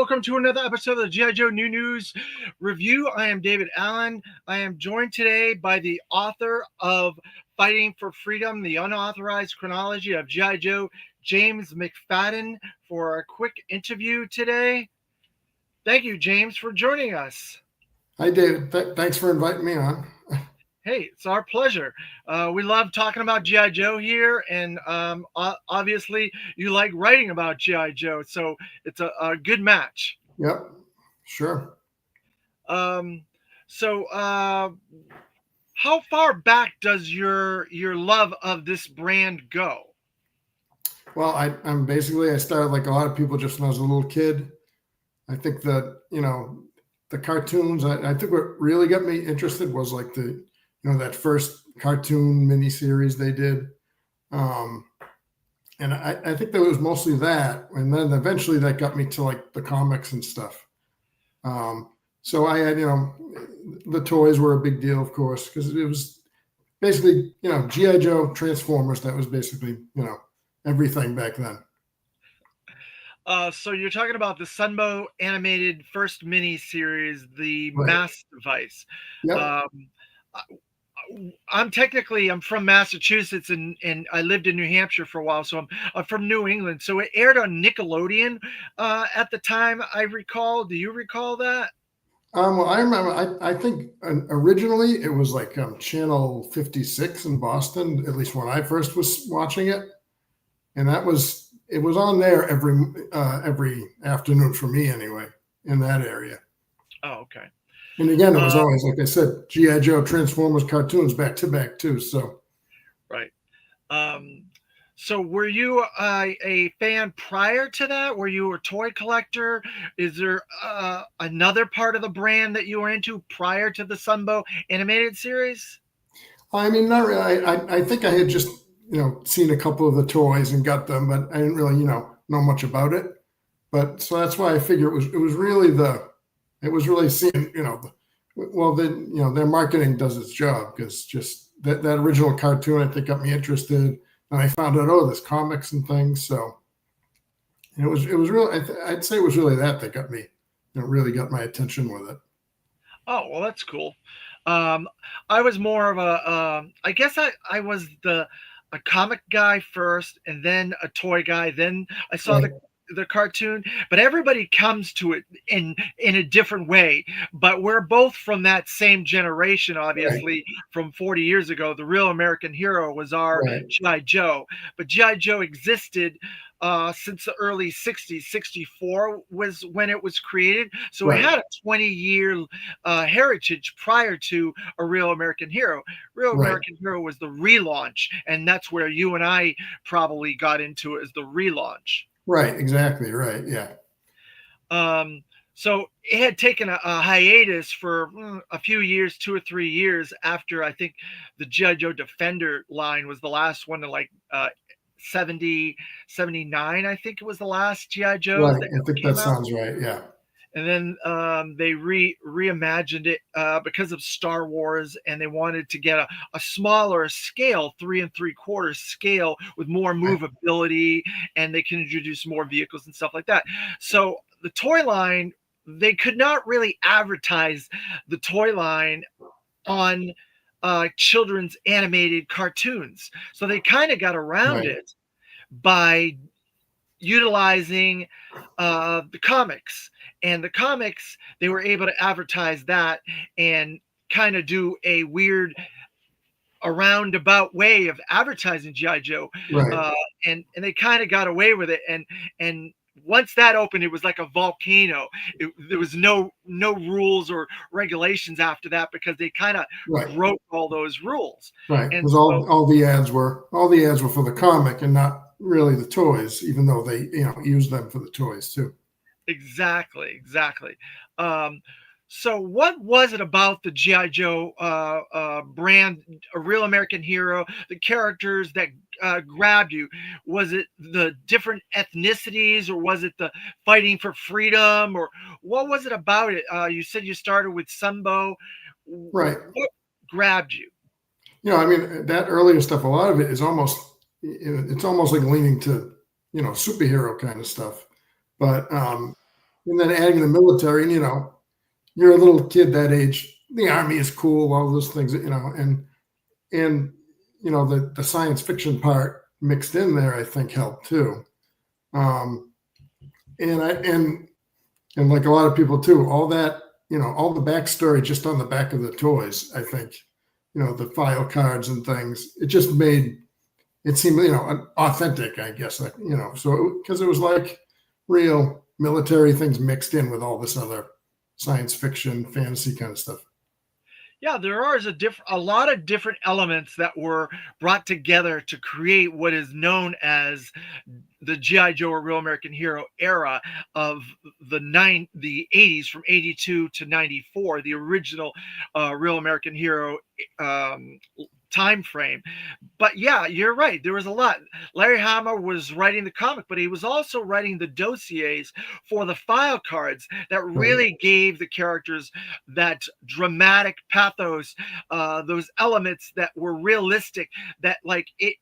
welcome to another episode of the G.I. Joe New News Review. I am David Allen. I am joined today by the author of Fighting for Freedom, the Unauthorized Chronology of G.I. Joe, James McFadden, for a quick interview today. Thank you, James, for joining us. Hi, David. Thanks for inviting me on. Hey, it's our pleasure. We love talking about G.I. Joe here, and obviously you like writing about G.I. Joe, so it's a good match. Yep, sure. So how far back does your love of this brand go? Well, I'm basically, I started like a lot of people just when I was a little kid. I think that, the cartoons, I think what really got me interested was like that first cartoon miniseries they did. And I think that it was mostly that. And then eventually that got me to like the comics and stuff. So I had, the toys were a big deal, of course, because it was basically, G.I. Joe, Transformers. That was basically, everything back then. So you're talking about the Sunbow animated first mini series, the Right. Mass Device. Yep. I'm from Massachusetts and I lived in New Hampshire for a while, so I'm from New England. So it aired on Nickelodeon at the time, I recall. Do you recall that? Well, I remember. I think originally it was like channel 56 in Boston, at least when I first was watching it, and it was on there every afternoon for me anyway in that area. Oh, okay. And again, it was always, like I said, G.I. Joe, Transformers cartoons back to back too. So, right. So were you a fan prior to that? Were you a toy collector? Is there another part of the brand that you were into prior to the Sunbow animated series? I mean, not really. I think I had just, seen a couple of the toys and got them, but I didn't really, know much about it. But so that's why I figure it was really seeing, their marketing does its job, because just that original cartoon, I think, got me interested. And I found out, there's comics and things. So it was really, I'd say it was really that got me, really got my attention with it. Oh, well, that's cool. I was more of I guess I was a comic guy first, and then a toy guy. Then I saw Right. the cartoon, but everybody comes to it in a different way. But we're both from that same generation, obviously, from 40 years ago. The real American hero was our Right. G.I. Joe, but G.I. Joe existed since the early 60s. 64 was when it was created, so Right. it had a 20-year heritage prior to a real American hero. Real Right. American Hero was the relaunch, and that's where you and I probably got into it, as the relaunch. Right. Exactly. Right. Yeah. So it had taken a hiatus for a few years, 2 or 3 years, after I think the G.I. Joe Defender line was the last one to 70, 79, I think it was the last G.I. Joe's Right. that I think came that out. sounds right. Yeah. And then they reimagined it because of Star Wars, and they wanted to get a smaller scale, 3 3/4 scale, with more movability, and they can introduce more vehicles and stuff like that. So the toy line, they could not really advertise the toy line on children's animated cartoons. So they kind of got around Right. it by utilizing the comics. And the comics, they were able to advertise that and kind of do a weird, a roundabout way of advertising G.I. Joe. Right. And they kind of got away with it. And once that opened, it was like a volcano. There was no rules or regulations after that, because they kind of Right. broke all those rules. Right. And Because all the ads were for the comic and not really the toys, even though they used them for the toys too. Exactly. So what was it about the G.I. Joe brand, a real American hero, the characters that grabbed you? Was it the different ethnicities, or was it the fighting for freedom, or what was it about it? You said you started with Sunbow. Right. What grabbed you? I mean, that earlier stuff, a lot of it is it's almost like leaning to, superhero kind of stuff. But and then adding the military, and you're a little kid that age. The army is cool, all those things, and the science fiction part mixed in there, I think helped too. Um, and like a lot of people too, all that, all the backstory just on the back of the toys, I think, the file cards and things, it just made it seem, authentic, I guess, like, so because it was like real military things mixed in with all this other science fiction, fantasy kind of stuff. Yeah, there are a lot of different elements that were brought together to create what is known as the GI Joe or Real American Hero era of the 80s, from 82 to 94, the original Real American Hero um, time frame. But yeah, you're right. There was a lot. Larry Hama was writing the comic, but he was also writing the dossiers for the file cards that Right. really gave the characters that dramatic pathos, those elements that were realistic, that like it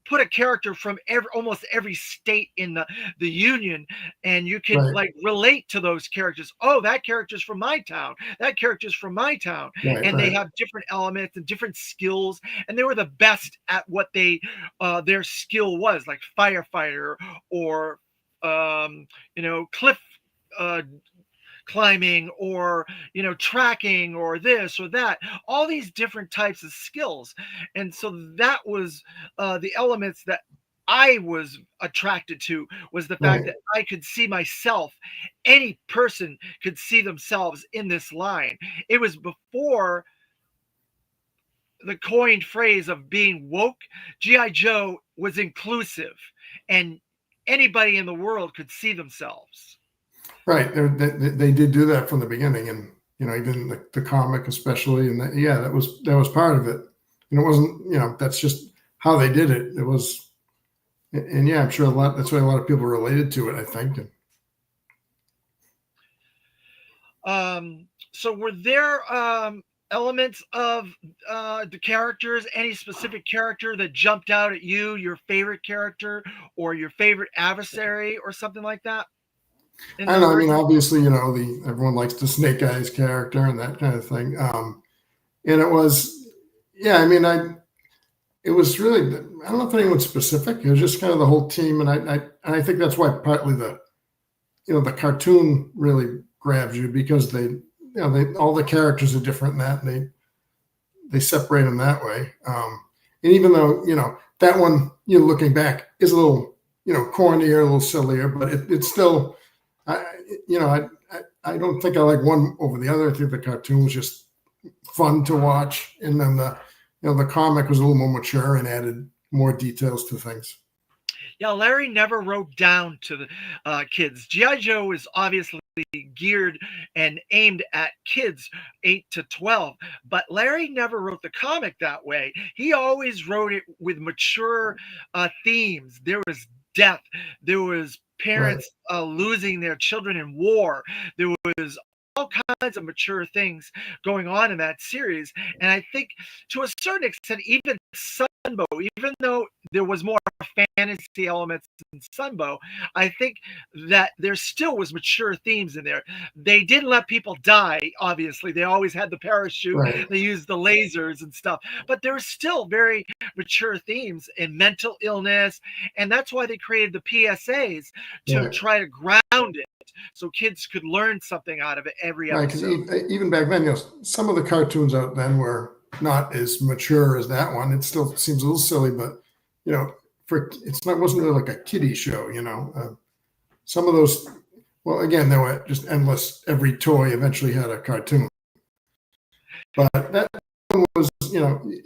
put a character from almost every state in the union, and you could Right. like relate to those characters. Oh, that character's from my town, that character's from my town. Right. And they Right. have different elements and different skills, and they were the best at what their skill was, like firefighter, or cliff uh, climbing, or tracking, or this or that, all these different types of skills. And so that was the elements that I was attracted to, was the fact Right. that I could see myself. Any person could see themselves in this line. It was before the coined phrase of being woke. GI Joe was inclusive, and anybody in the world could see themselves. Right. They did do that from the beginning, and even the comic, especially, and yeah, that was part of it. And it wasn't, that's just how they did it. It was, and yeah, I'm sure a lot. That's why a lot of people related to it, I think. And So were there elements of the characters, any specific character that jumped out at you, your favorite character, or your favorite adversary, or something like that in I the don't know. I mean, original? obviously, the everyone likes the Snake Eyes character and that kind of thing. And it was, yeah. I mean, it was really. I don't know if anyone's specific. It was just kind of the whole team, and I think that's why partly the cartoon really grabs you, because they all the characters are different in that, and they separate them that way. And even though that one, looking back, is a little cornier, a little sillier, but it's still, I you know I don't think I like one over the other. I think the cartoon was just fun to watch, and then the comic was a little more mature and added more details to things. Yeah, Larry never wrote down to the kids. GI Joe is obviously geared and aimed at kids 8 to 12, but Larry never wrote the comic that way. He always wrote it with mature themes. There was death, there was Right. parents losing their children in war, there was all kinds of mature things going on in that series. And I think to a certain extent, even Sunbow, even though there was more fantasy elements in Sunbow, I think that there still was mature themes in there. They didn't let people die, obviously. They always had the parachute, Right. they used the lasers and stuff, but there were still very mature themes in mental illness. And that's why they created the PSAs, to Right. try to ground it so kids could learn something out of it every Right, because episode. even back then, some of the cartoons out then were not as mature as that one. It still seems a little silly, but you know, it wasn't really like a kiddie show. Some of those, well, again, there were just endless. Every toy eventually had a cartoon, but that one was,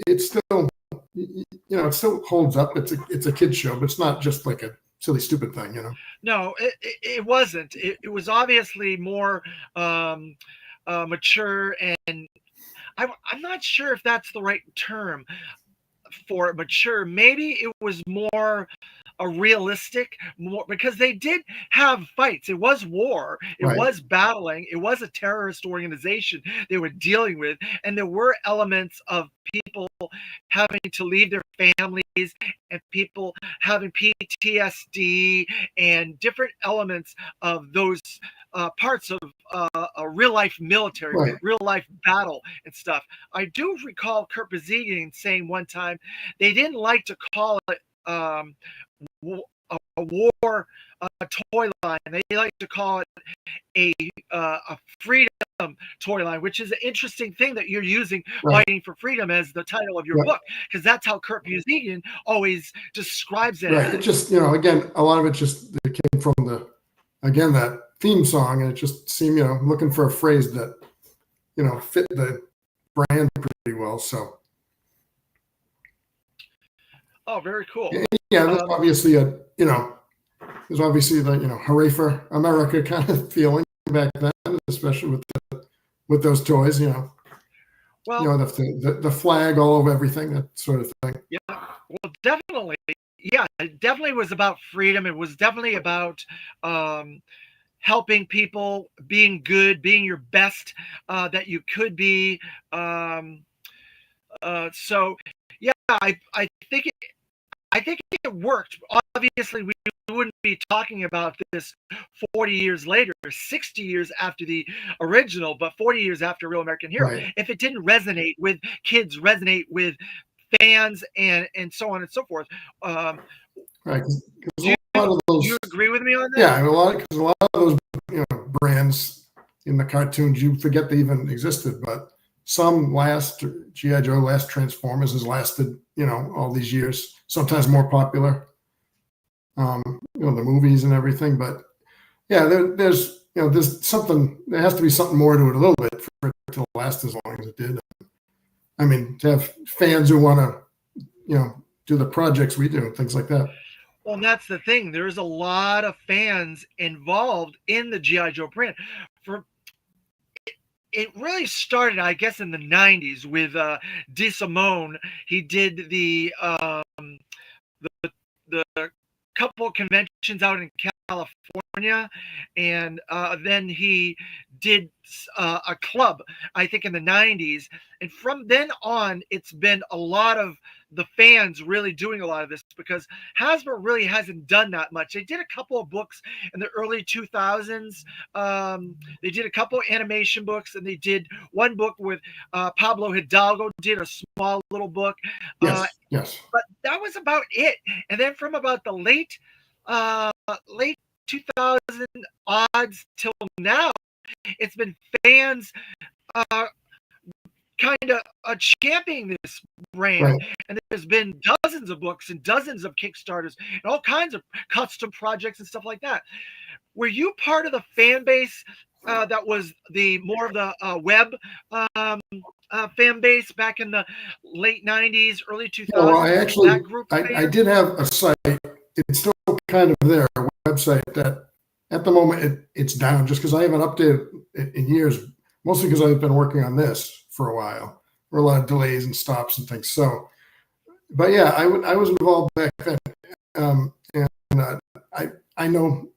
it's still, it still holds up. It's a kid show, but it's not just like a silly, stupid thing. No, it wasn't. It was obviously more um, mature, and I'm not sure if that's the right term for mature. Maybe it was more a realistic, more, because they did have fights. It was war, it Right. was battling, it was a terrorist organization they were dealing with, and there were elements of people having to leave their families, and people having PTSD, and different elements of those parts of a real life military, right, real life battle and stuff. I do recall Kurt Bazzigian saying one time they didn't like to call it a war toy line. They like to call it a freedom toy line, which is an interesting thing that you're using right. "Fighting for Freedom" as the title of your Yeah, book, because that's how Kurt Busiek always describes it right. It as. just, again, a lot of it just it came from again, that theme song, and it just seemed, looking for a phrase that, fit the brand pretty well. So, Oh, very cool. yeah, Um, there's obviously the, hooray for America kind of feeling back then, especially with those toys, well, the flag all over everything, that sort of thing. yeah, well, definitely. Yeah, it definitely was about freedom. It was definitely about um, helping people, being good, being your best that you could be. Um, so, yeah, I think it worked. Obviously, we wouldn't be talking about this 40 years later, 60 years after the original, but 40 years after Real American Hero. Right, If it didn't resonate with kids, resonate with fans, and so on and so forth. right. Because Do a lot of you those, agree with me on that? yeah, because a lot of those, brands in the cartoons, you forget they even existed, but some last. GI Joe, last Transformers has lasted, all these years. Sometimes more popular, the movies and everything. But yeah, there's something. There has to be something more to it a little bit for it to last as long as it did. I mean, to have fans who want to, do the projects we do, things like that. Well, and that's the thing. There's a lot of fans involved in the GI Joe brand. For it really started, I guess, in the '90s with DeSimone. He did the couple conventions out in California, and then he did a club, I think, in the '90s, and from then on, it's been a lot of the fans really doing a lot of this because Hasbro really hasn't done that much. They did a couple of books in the early 2000s. They did a couple of animation books, and they did one book with Pablo Hidalgo. Did a small little book. Uh, Yes, yes, but that was about it. And then from about the late 2000 odds till now, it's been fans uh, kind of championing this brand, right. and there's been dozens of books and dozens of Kickstarters and all kinds of custom projects and stuff like that. Were you part of the fan base that was the more of the web um, fan base back in the late '90s, early Yeah, well, 2000s? That group of I fans? did have a site. It's still kind of there, a website that at the moment it's down just because I haven't updated it in years, mostly because I've been working on this for a while. There were a lot of delays and stops and things. So, but yeah, I was involved back then. And I know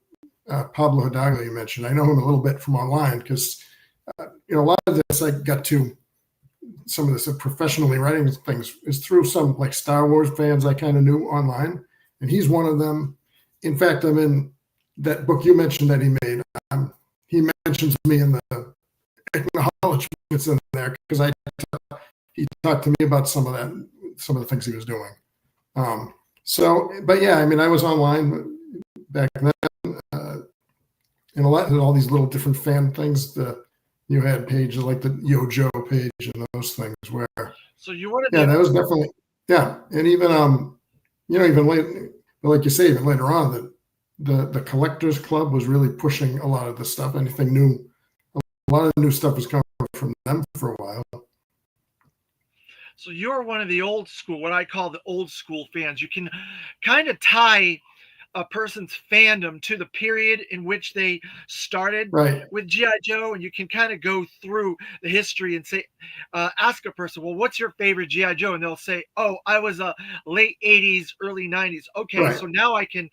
Pablo Hidalgo, you mentioned. I know him a little bit from online because, a lot of this I got to some of this professionally writing things is through some like Star Wars fans I kind of knew online, and he's one of them. In fact, I'm in that book you mentioned that he made. He mentions me in the acknowledgments in there because he talked to me about some of the things he was doing. So, but yeah, I mean, I was online back then, and all these little different fan things. You had pages like the Yo Joe page and those things where, So you wanted yeah, the that was definitely, yeah. And even, even later, like you say, even later on, the collectors club was really pushing a lot of the stuff. Anything new, a lot of new stuff was coming from them for a while. so you're one of the old school, what I call the old school fans. You can kind of tie a person's fandom to the period in which they started Right, with GI Joe, and you can kind of go through the history and say, ask a person, well, what's your favorite GI Joe? And they'll say, oh, I was a late '80s, early '90s. Okay, right, so now I can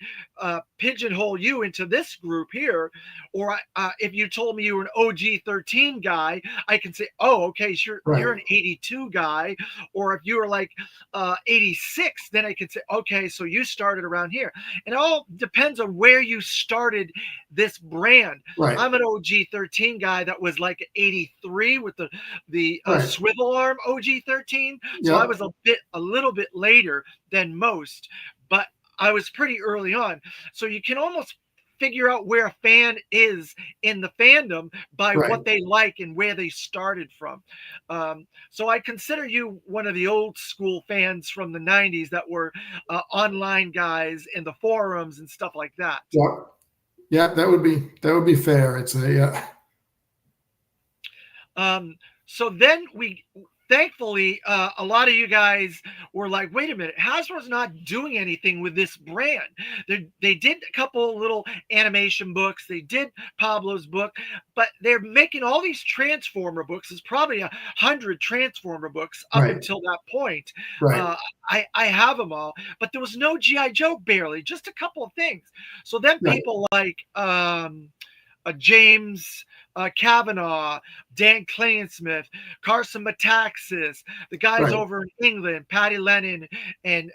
pigeonhole you into this group here, or if you told me you were an OG 13 guy, I can say, oh, okay, sure, you're right, an '82 guy, or if you were like '86, then I can say, okay, so you started around here, and all depends on where you started this brand. Right. I'm an OG-13 guy that was like 83 with the Right. swivel arm OG-13. So I Yep. was a little bit later than most, but I was pretty early on. So you can almost figure out where a fan is in the fandom by Right. what they like and where they started from. So I consider you one of the old school fans from the 90s that were online guys in the forums and stuff like that. Yep. Yeah, that would be fair. It's a So then thankfully, a lot of you guys were like, wait a minute, Hasbro's not doing anything with this brand. They did a couple little animation books. They did Pablo's book, but they're making all these Transformer books. There's probably 100 Transformer books up right. until that point. Right. I have them all, but there was no G.I. Joe, barely, just a couple of things. So then Right. people like James Kavanaugh, Dan Clansmith, Carson Metaxas, the guys Right. over in England, Patty Lennon, and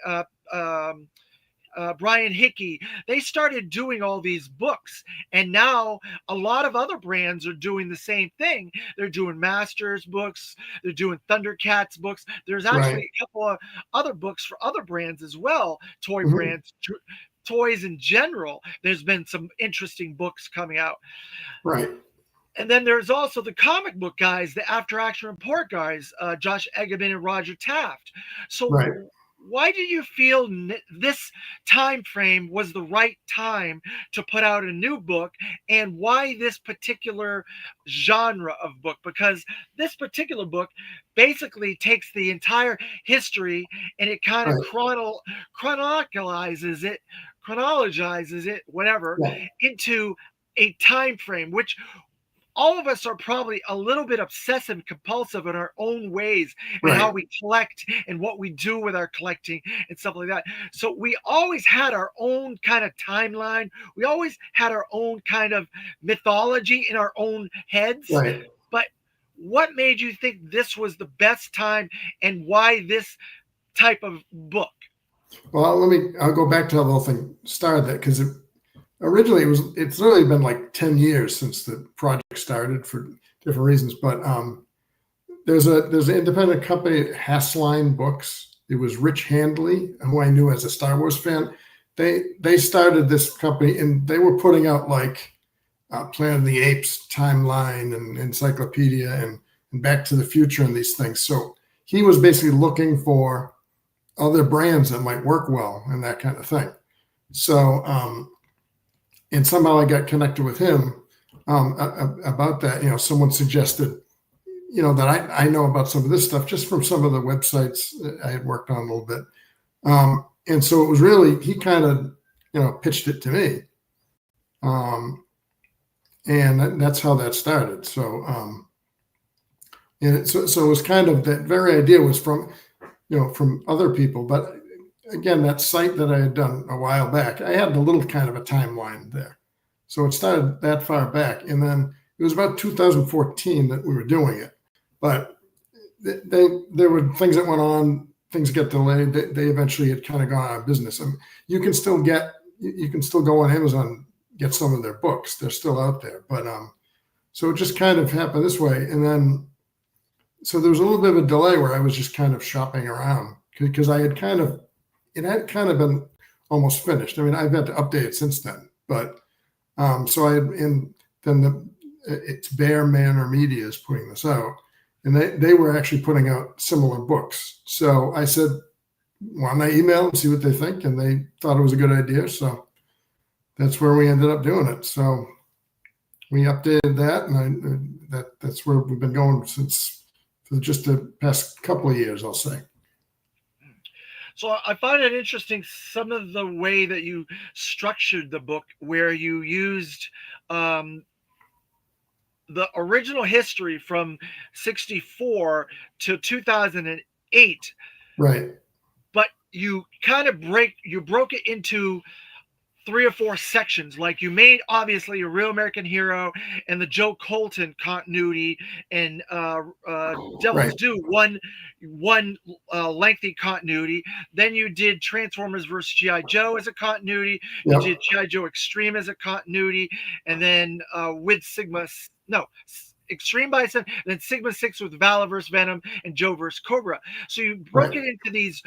Brian Hickey, they started doing all these books. And now a lot of other brands are doing the same thing. They're doing Masters books, they're doing Thundercats books. There's actually Right. a couple of other books for other brands as well, toy Mhm. brands. Toys in general, there's been some interesting books coming out. Right. And then there's also the comic book guys, the After Action Report guys, Josh Egerman and Roger Taft. So Right. why do you feel this time frame was the right time to put out a new book, and why this particular genre of book? Because this particular book basically takes the entire history and it kind of Right. chronologizes it, whatever, Yeah. into a time frame, which all of us are probably a little bit obsessive compulsive in our own ways and how Right. we collect and what we do with our collecting and stuff like that. So we always had our own kind of timeline. We always had our own kind of mythology in our own heads. Right. But what made you think this was the best time, and why this type of book? Well, I'll go back to how the whole thing started, that because originally it's really been like 10 years since the project started for different reasons. But there's an independent company, Hassline Books. It was Rich Handley, who I knew as a Star Wars fan. They started this company, and they were putting out like Planet of the Apes timeline and encyclopedia and Back to the Future and these things. So he was basically looking for other brands that might work well and that kind of thing. So and somehow I got connected with him about that. Someone suggested, that I know about some of this stuff just from some of the websites that I had worked on a little bit. And so it was really, he kind of, pitched it to me. And that's how that started. So, so it was kind of, that very idea was from other people. But again, that site that I had done a while back, I had a little kind of a timeline there. So it started that far back. And then it was about 2014 that we were doing it. But there were things that went on, things get delayed. They eventually had kind of gone out of business. And you can still go on Amazon and get some of their books. They're still out there. But so it just kind of happened this way. And then, so there was a little bit of a delay where I was just kind of shopping around, because it had kind of been almost finished. I mean, I've had to update it since then, but it's Bear Manor Media is putting this out, and they were actually putting out similar books. So I said, why don't I email them, see what they think? And they thought it was a good idea. So that's where we ended up doing it. So we updated that, and that's where we've been going since, for just the past couple of years, I'll say. So I find it interesting, some of the way that you structured the book, where you used the original history from 64 to 2008. Right. But you kind of broke it into 3 or 4 sections. Like you made obviously a Real American Hero and the Joe Colton continuity, and Devil's Right. Due one lengthy continuity. Then you did Transformers versus GI Joe as a continuity. You Yep. did GI Joe Extreme as a continuity, and then with Extreme Bison, and then Sigma 6 with Vala vs. Venom and Joe vs. Cobra. So you broke Right. it into these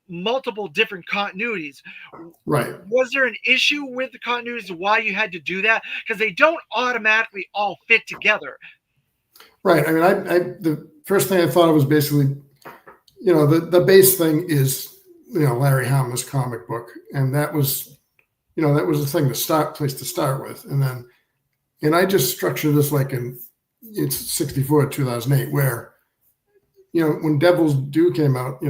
multiple different continuities. Right. Was there an issue with the continuities, why you had to do that? Because they don't automatically all fit together. Right. I mean, the first thing I thought of was basically, the base thing is, Larry Hama's comic book, and that was the thing place to start with, and I just structured this like it's 64 2008, where when Devil's Due came out,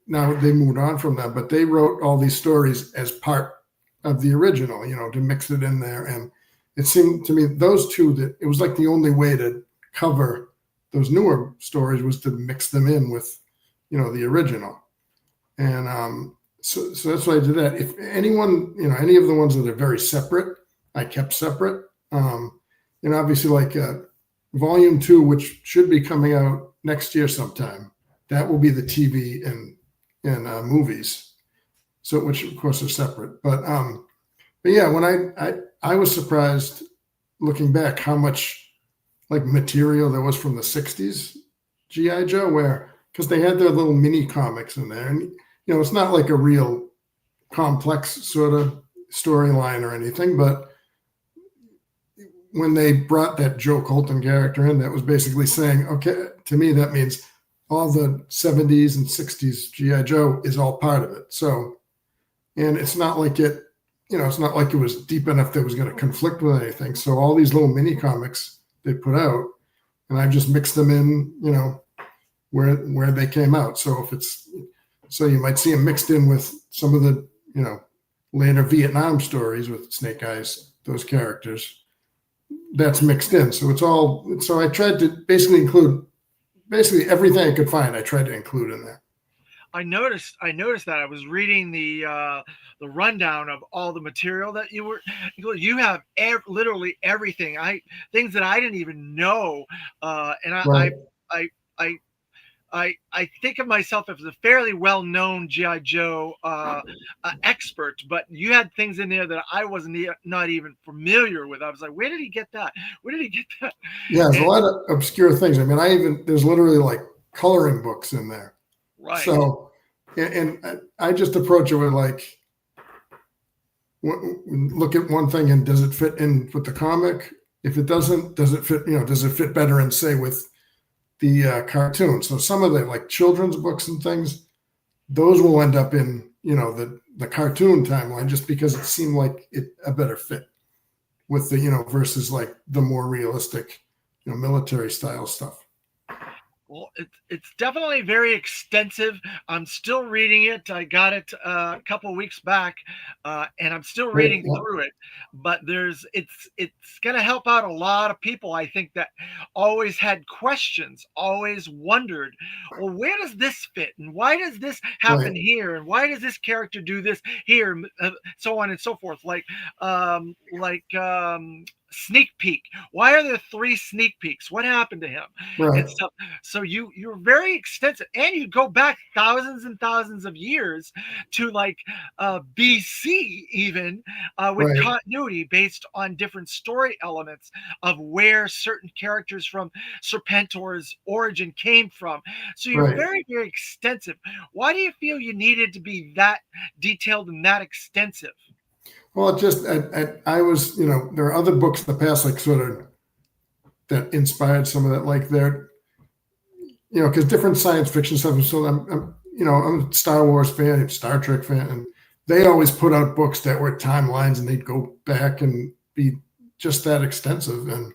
now they moved on from that, but they wrote all these stories as part of the original, to mix it in there, and it seemed to me those two, that it was like the only way to cover those newer stories was to mix them in with the original. And so that's why I did that. If anyone, any of the ones that are very separate, I kept separate. Obviously, like Volume 2, which should be coming out next year sometime, that will be the TV and movies. So, which of course are separate. But yeah, when I was surprised looking back how much like material there was from the 60s GI Joe, because they had their little mini comics in there, and it's not like a real complex sort of storyline or anything, but when they brought that Joe Colton character in, that was basically saying, okay, to me that means all the 70s and 60s GI Joe is all part of it. So, and it's not like it was deep enough that it was going to conflict with anything. So all these little mini comics they put out, and I just mixed them in, where they came out. So you might see them mixed in with some of the, later Vietnam stories with Snake Eyes, those characters. That's mixed in. So I tried to basically include everything I could find. I tried to include in there. I noticed that I was reading the rundown of all the material that you have literally everything. Things that I didn't even know, and Right. I think of myself as a fairly well-known GI Joe expert, but you had things in there that I wasn't not even familiar with. I was like, where did he get that? Where did he get that? Yeah, there's a lot of obscure things. I mean, there's literally like coloring books in there. Right. So, and I just approach it with like, look at one thing and does it fit in with the comic? If it doesn't, does it fit? Does it fit better in, say, with the cartoon? So some of the like children's books and things, those will end up in the cartoon timeline, just because it seemed like a better fit with the versus like the more realistic military style stuff. Well, it's definitely very extensive. I'm still reading it. I got it a couple of weeks back, and I'm still reading through it. But it's going to help out a lot of people, I think, that always had questions, always wondered, well, where does this fit, and why does this happen here, and why does this character do this here, so on and so forth. Sneak peek. Why are there 3 sneak peeks? What happened to him? Right. And stuff. So you're very extensive, and you go back thousands and thousands of years to like BC even, with continuity based on different story elements of where certain characters from Serpentor's origin came from. So you're very, very extensive. Why do you feel you needed to be that detailed and that extensive? Well, I was, there are other books in the past, like sort of that inspired some of that, like because different science fiction stuff. So I'm a Star Wars fan, Star Trek fan, and they always put out books that were timelines, and they'd go back and be just that extensive. And,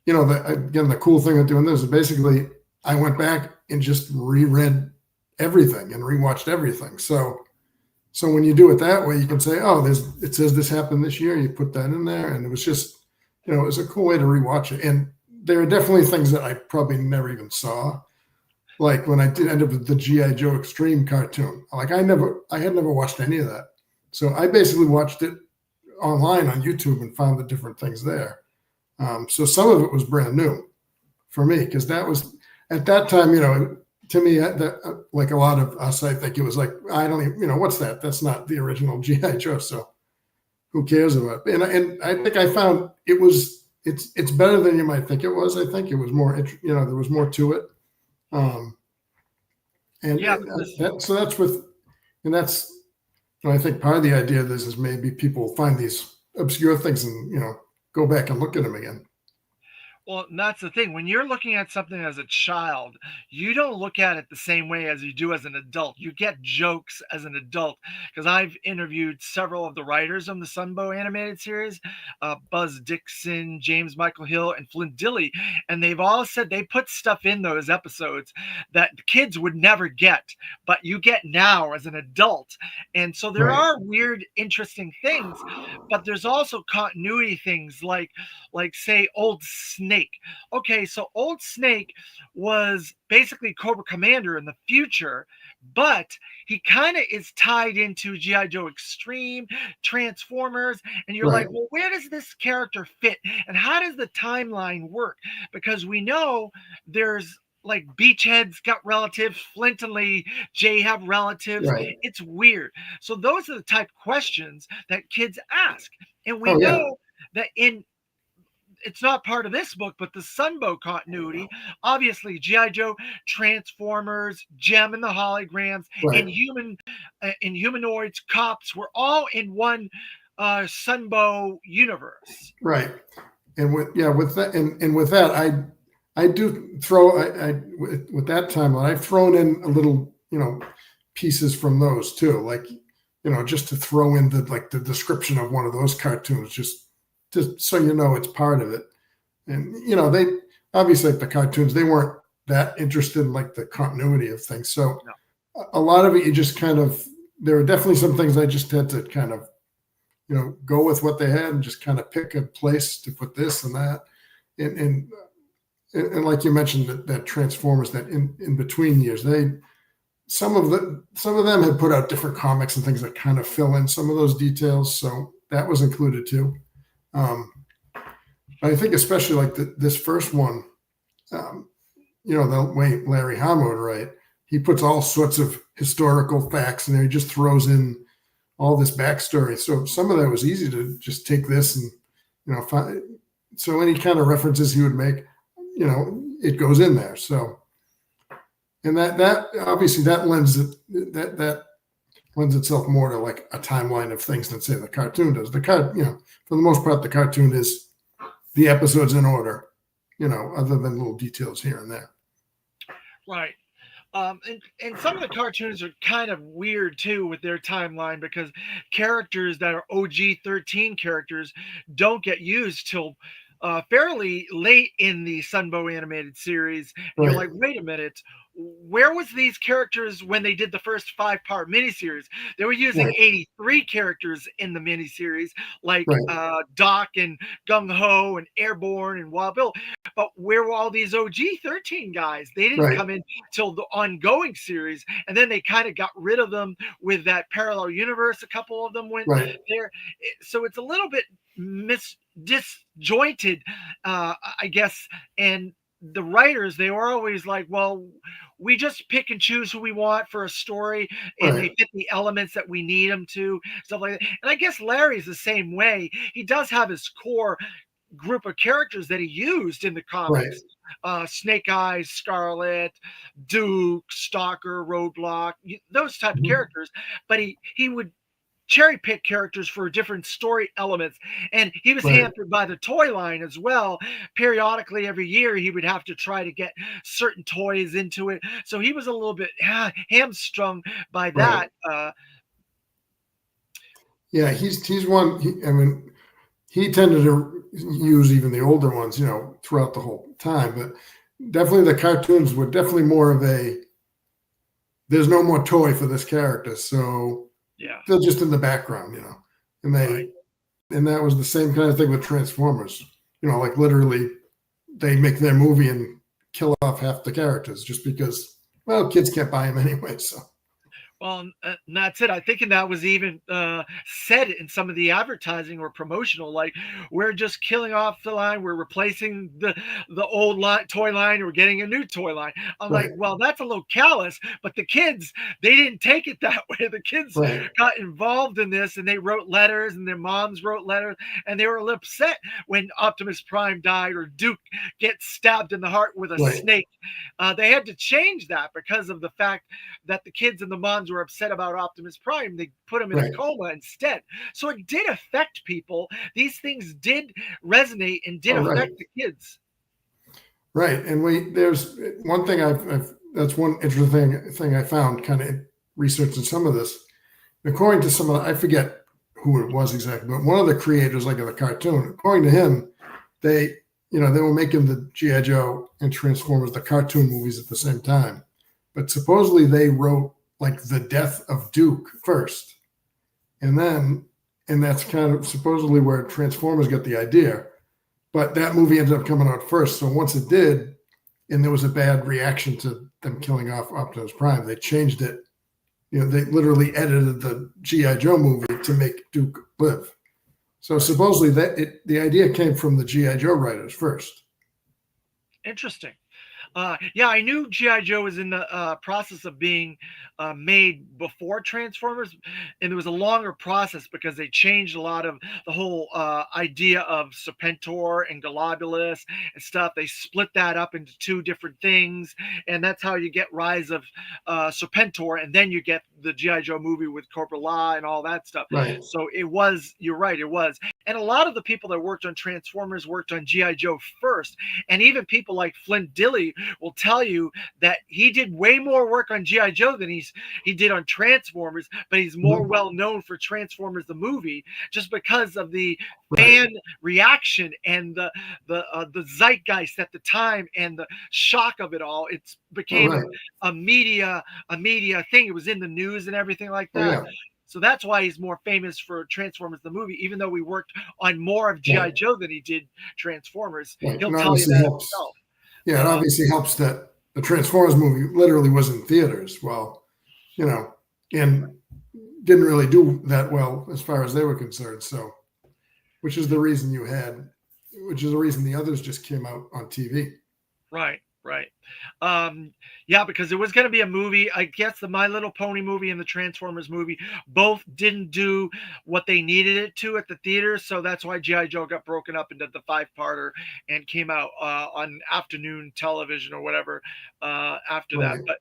again, the cool thing of doing this is basically I went back and just reread everything and rewatched everything. So when you do it that way, you can say, oh, it says this happened this year. You put that in there. And it was just, it was a cool way to rewatch it. And there are definitely things that I probably never even saw. Like when I did end up with the G.I. Joe Extreme cartoon, like I had never watched any of that. So I basically watched it online on YouTube and found the different things there. So some of it was brand new for me, because that was at that time, to me, like a lot of us, I think it was like, I don't even, what's that? That's not the original G.I. Joe. So who cares about it? And I think I found it's better than you might think it was. I think it was more, there was more to it. So that's I think part of the idea of this is maybe people find these obscure things and, go back and look at them again. Well, that's the thing. When you're looking at something as a child, you don't look at it the same way as you do as an adult. You get jokes as an adult, because I've interviewed several of the writers on the Sunbow animated series, Buzz Dixon, James Michael Hill, and Flint Dille, and they've all said they put stuff in those episodes that the kids would never get, but you get now as an adult. And so there Right. are weird, interesting things, but there's also continuity things like say Old Snake. Okay, so Old Snake was basically Cobra Commander in the future, but he kind of is tied into G.I. Joe Extreme, Transformers, and you're Right. like, well, where does this character fit? And how does the timeline work? Because we know there's like Beachhead's got relatives, Flint and Lee, Jay have relatives. Right. It's weird. So those are the type of questions that kids ask. And we Oh, yeah. know that it's not part of this book, but the Sunbow continuity, obviously G.I. Joe, Transformers, Gem and the Holograms, Right. Inhumanoids, Cops were all in one Sunbow universe. Right. And with that, and with that, I do throw, with that timeline, I've thrown in a little, pieces from those too, like, just to throw in the description of one of those cartoons, just so it's part of it. And they obviously, like the cartoons, they weren't that interested in like the continuity of things. So No. a lot of it, you just kind of, there are definitely some things I just had to kind of, go with what they had and just kind of pick a place to put this and that. And like you mentioned, that Transformers, that in between years, some of them had put out different comics and things that kind of fill in some of those details. So that was included too. I think especially like this first one, the way Larry Hama would write, he puts all sorts of historical facts in there. He just throws in all this backstory. So some of that was easy to just take this and, find. So any kind of references he would make, it goes in there. So, and that obviously that lends itself more to like a timeline of things than say the cartoon does. For the most part, the cartoon is the episodes in order, other than little details here and there. Right. And some of the cartoons are kind of weird too with their timeline, because characters that are OG-13 characters don't get used till fairly late in the Sunbow animated series. And You're like, wait a minute, where was these characters when they did the first 5-part miniseries? They were using 83 characters in the miniseries, like Doc and Gung Ho and Airborne and Wild Bill. But where were all these OG-13 guys? They didn't come in till the ongoing series, and then they kind of got rid of them with that parallel universe. A couple of them went there. So it's a little bit disjointed, I guess. And the writers, they were always like, well, we just pick and choose who we want for a story, and they fit the elements that we need them to, stuff like that. And I guess Larry's the same way. He does have his core group of characters that he used in the comics. Snake Eyes, Scarlet, Duke, Stalker, Roadblock, those type of characters. But he would cherry pick characters for different story elements, and he was hampered by the toy line as well. Periodically every year he would have to try to get certain toys into it, so he was a little bit hamstrung by that. He's one. He tended to use even the older ones, throughout the whole time, but definitely the cartoons were definitely more of there's no more toy for this character, so they're just in the background, and and that was the same kind of thing with Transformers. Like literally, they make their movie and kill off half the characters just because, well, kids can't buy them anyway. So, Well, and that's it. I think and that was even said in some of the advertising or promotional, like we're just killing off the line, we're replacing the old line, toy line, we're getting a new toy line. I'm like, Right, well, that's a little callous, but the kids they didn't take it that way. The kids right, got involved in this, and they wrote letters, and their moms wrote letters, and they were a little upset when Optimus Prime died or Duke gets stabbed in the heart with a right, snake. They had to change that because of the fact that the kids and the moms were upset about Optimus Prime. They put him in a right. coma instead. So it did affect people. These things did resonate and did Oh, right, affect the kids. right. And there's one thing that's one interesting thing I found kind of researching some of this. According to some of I forget who it was exactly, but one of the creators, like of the cartoon, according to him, they, they were making the GI Joe and Transformers, the cartoon movies at the same time, but supposedly they wrote like the death of Duke first, and then, and that's kind of supposedly where Transformers got the idea. But that movie ended up coming out first, so once it did, and there was a bad reaction to them killing off Optimus Prime, they changed it. They literally edited the GI Joe movie to make Duke live. So supposedly the idea came from the GI Joe writers first. Interesting. Yeah, I knew GI Joe was in the process of being made before Transformers, and there was a longer process because they changed a lot of the whole idea of Serpentor and Globulus and stuff. They split that up into two different things, and that's how you get Rise of Serpentor, and then you get the GI Joe movie with Corporal La and all that stuff. Right. So it was, you're right, it was. And a lot of the people that worked on Transformers worked on GI Joe first, and even people like Flint Dille will tell you that he did way more work on GI Joe than he did on Transformers, but he's more Mhm. well known for Transformers the movie just because of the Right. fan reaction and the zeitgeist at the time and the shock of it all. It Oh, became right. a media thing. It was in the news and everything like Oh, that. yeah. So that's why he's more famous for Transformers the movie, even though we worked on more of GI Right. Joe than he did Transformers. Right. He'll And tell you obviously that helps. himself. Yeah, it Um, obviously helps that the Transformers movie literally was in theaters. Well, and didn't really do that well as far as they were concerned. So, which is the reason which is the reason the others just came out on TV. Right, right. Yeah, because there was going to be a movie. I guess the My Little Pony movie and the Transformers movie both didn't do what they needed it to at the theater, so that's why GI Joe got broken up into the five-parter and came out on afternoon television or whatever after that. Right.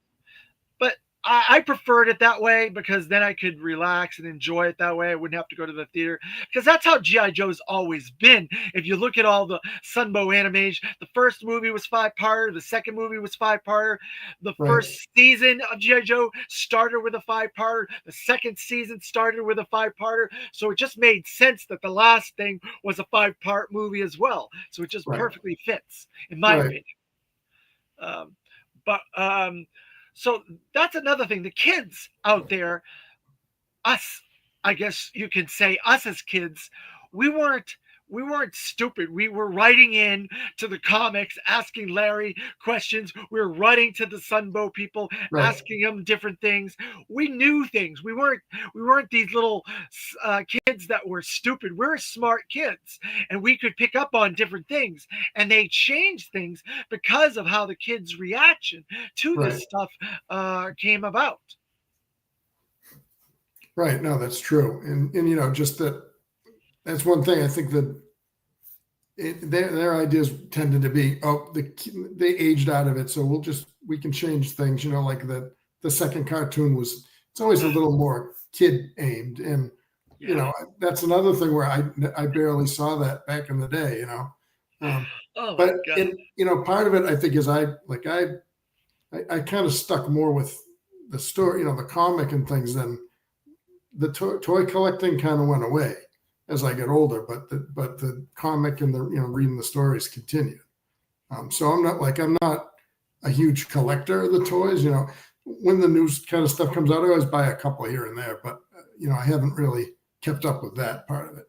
But I preferred it that way because then I could relax and enjoy it that way. I wouldn't have to go to the theater because that's how GI Joe's always been. If you look at all the Sunbow animation, the first movie was five-parter, the second movie was five-parter, the Right. first season of GI Joe started with a five-parter, the second season started with a five-parter, so it just made sense that the last thing was a five-part movie as well. So it just Right. perfectly fits, in my Right. opinion. Um, but so that's another thing. The kids out there, us, I guess you can say us as kids, we weren't we weren't stupid. We were writing in to the comics, asking Larry questions. We were writing to the Sunbow people, Right. asking them different things. We knew things. We weren't these little kids that were stupid. We were smart kids, and we could pick up on different things. And they changed things because of how the kids' reaction to this Right. stuff came about. Right. No, that's true. And just that's one thing I think that their ideas tended to be, oh, they aged out of it, so we can change things. Like the second cartoon it's always a little more kid aimed, and Yeah. that's another thing where I barely saw that back in the day. Um, Oh my but god. part of it I think is I kind of stuck more with the story, the comic and things, than the toy collecting kind of went away as I get older, but the comic and the reading the stories continued. So I'm not a huge collector of the toys. When the new kind of stuff comes out, I always buy a couple here and there, but I haven't really kept up with that part of it,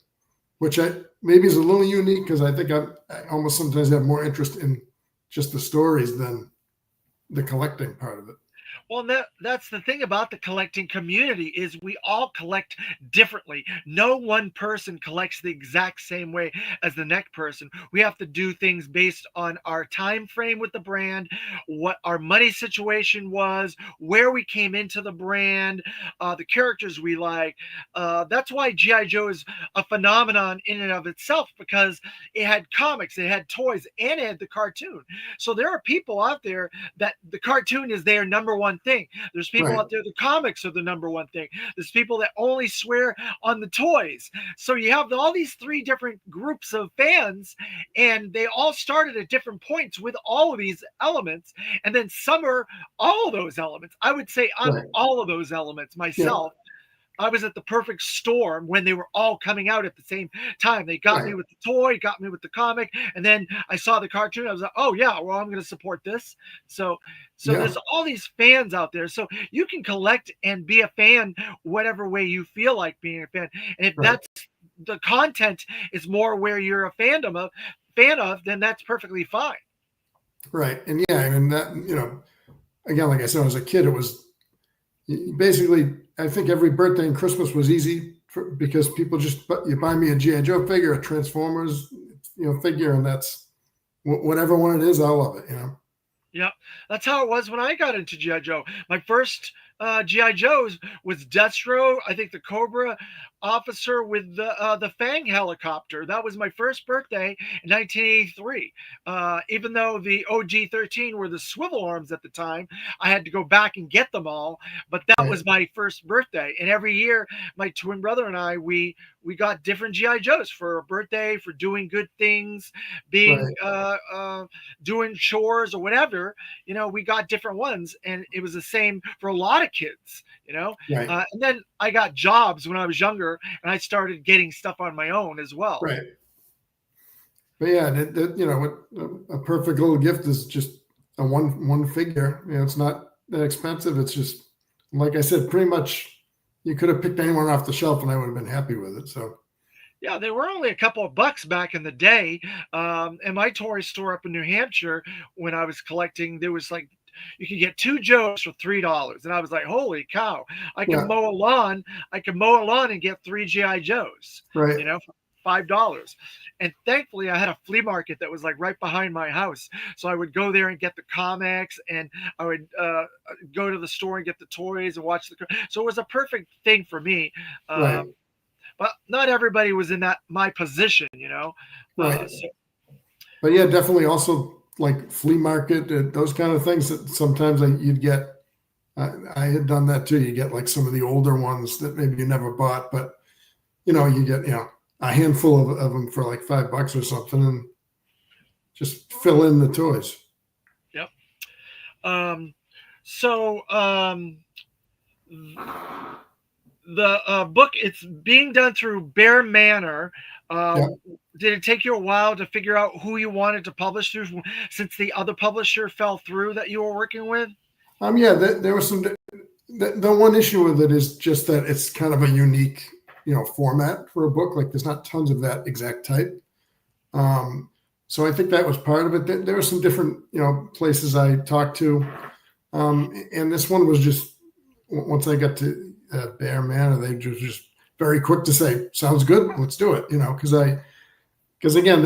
which I maybe is a little unique because I think I almost sometimes have more interest in just the stories than the collecting part of it. Well, that's the thing about the collecting community is we all collect differently. No one person collects the exact same way as the next person. We have to do things based on our time frame with the brand, what our money situation was, where we came into the brand, the characters we like. That's why GI Joe is a phenomenon in and of itself because it had comics, it had toys, and it had the cartoon. So there are people out there that the cartoon is their number one thing. There's people Right. out there, the comics are the number one thing. There's people that only swear on the toys. So you have all these three different groups of fans, and they all started at different points with all of these elements. And then some are all of those elements. I would say I'm Right. all of those elements Yeah. myself. I was at the perfect storm when they were all coming out at the same time. They got me Right. with the toy, got me with the comic, and then I saw the cartoon. I was like, "Oh yeah, well I'm going to support this." So, so Yeah. there's all these fans out there. So you can collect and be a fan whatever way you feel like being a fan. And if Right. that's the content is more where you're a fan of, then that's perfectly fine. Right. And yeah, I mean that, again, like I said, when I was a kid, it was basically, I think every birthday and Christmas was easy because people just, you buy me a GI Joe figure, a Transformers, figure, and that's whatever one it is. I love it. Yeah, that's how it was when I got into GI Joe. My first GI Joes was Destro, I think the Cobra officer with the Fang helicopter. That was my first birthday in 1983. Even though the OG-13 were the swivel arms at the time, I had to go back and get them all. But that Right. was my first birthday, and every year my twin brother and I we got different GI Joes for a birthday, for doing good things, being Right. doing chores or whatever. We got different ones, and it was the same for a lot of kids. Right. And then I got jobs when I was younger, and I started getting stuff on my own as well. Right. But yeah, a perfect little gift is just a one figure. It's not that expensive. It's just, like I said, pretty much you could have picked anyone off the shelf and I would have been happy with it. So Yeah, they were only a couple of bucks back in the day. In my toy store up in New Hampshire, when I was collecting, there was like you could get two Joes for $3, and I was like, "Holy cow! I can yeah. mow a lawn. I can mow a lawn and get three GI Joes, Right. for $5." And thankfully, I had a flea market that was like right behind my house, so I would go there and get the comics, and I would go to the store and get the toys and watch the. So it was a perfect thing for me. Right. But not everybody was in that my position. Right. So But yeah, definitely also like flea market, those kind of things that sometimes you'd get. I had done that too. You get like some of the older ones that maybe you never bought, but you get a handful of them for like $5 or something, and just fill in the toys. yep. Um, so the book it's being done through Bear Manor. Uh, Yeah. did it take you a while to figure out who you wanted to publish through, since the other publisher fell through that you were working with? Yeah, there was some. The one issue with it is just that it's kind of a unique, format for a book. Like there's not tons of that exact type. So I think that was part of it. There were some different, places I talked to, and this one was just once I got to Bear Manor, they just very quick to say, "Sounds good, let's do it." Because again,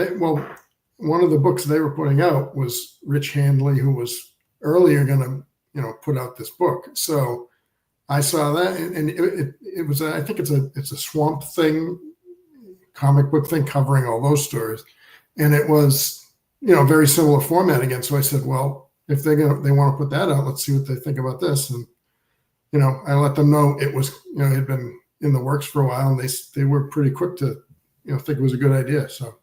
one of the books they were putting out was Rich Handley, who was earlier going to, put out this book. So I saw that, and it was, I think it's a Swamp Thing comic book thing covering all those stories, and it was, very similar format again. So I said, well, if they want to put that out, let's see what they think about this. And I let them know it was, it had been in the works for a while, and they were pretty quick to, think it was a good idea. So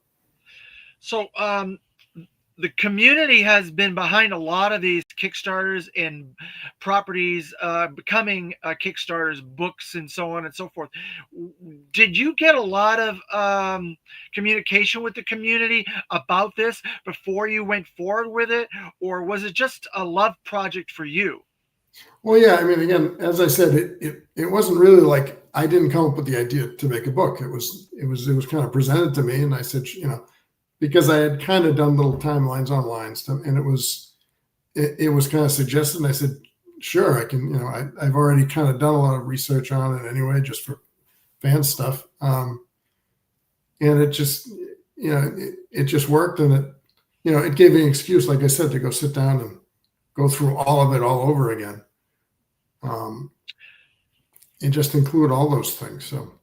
the community has been behind a lot of these Kickstarters and properties becoming Kickstarters, books, and so on and so forth. Did you get a lot of communication with the community about this before you went forward with it, or was it just a love project for you? Well, yeah, I mean, again, as I said, it wasn't really like I didn't come up with the idea to make a book. It was kind of presented to me, and I said, because I had kind of done little timelines online stuff, and it was kind of suggested. And I said, sure, I can, I've already kind of done a lot of research on it anyway, just for fan stuff. And it just, it just worked, and it gave me an excuse, like I said, to go sit down and go through all of it all over again. And just include all those things. So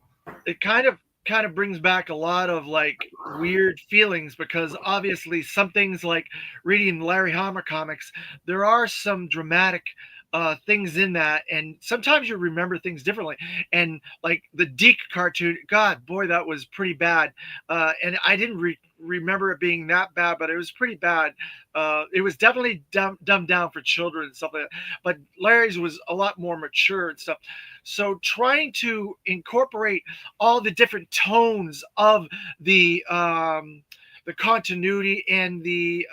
it kind of brings back a lot of like weird feelings, because obviously some things like reading Larry Hama comics, there are some dramatic things in that, and sometimes you remember things differently. And like the Deke cartoon, God, boy, that was pretty bad. And I didn't remember it being that bad, but it was pretty bad. It was definitely dumbed down for children and stuff like that. But Larry's was a lot more mature and stuff. So trying to incorporate all the different tones of the continuity and the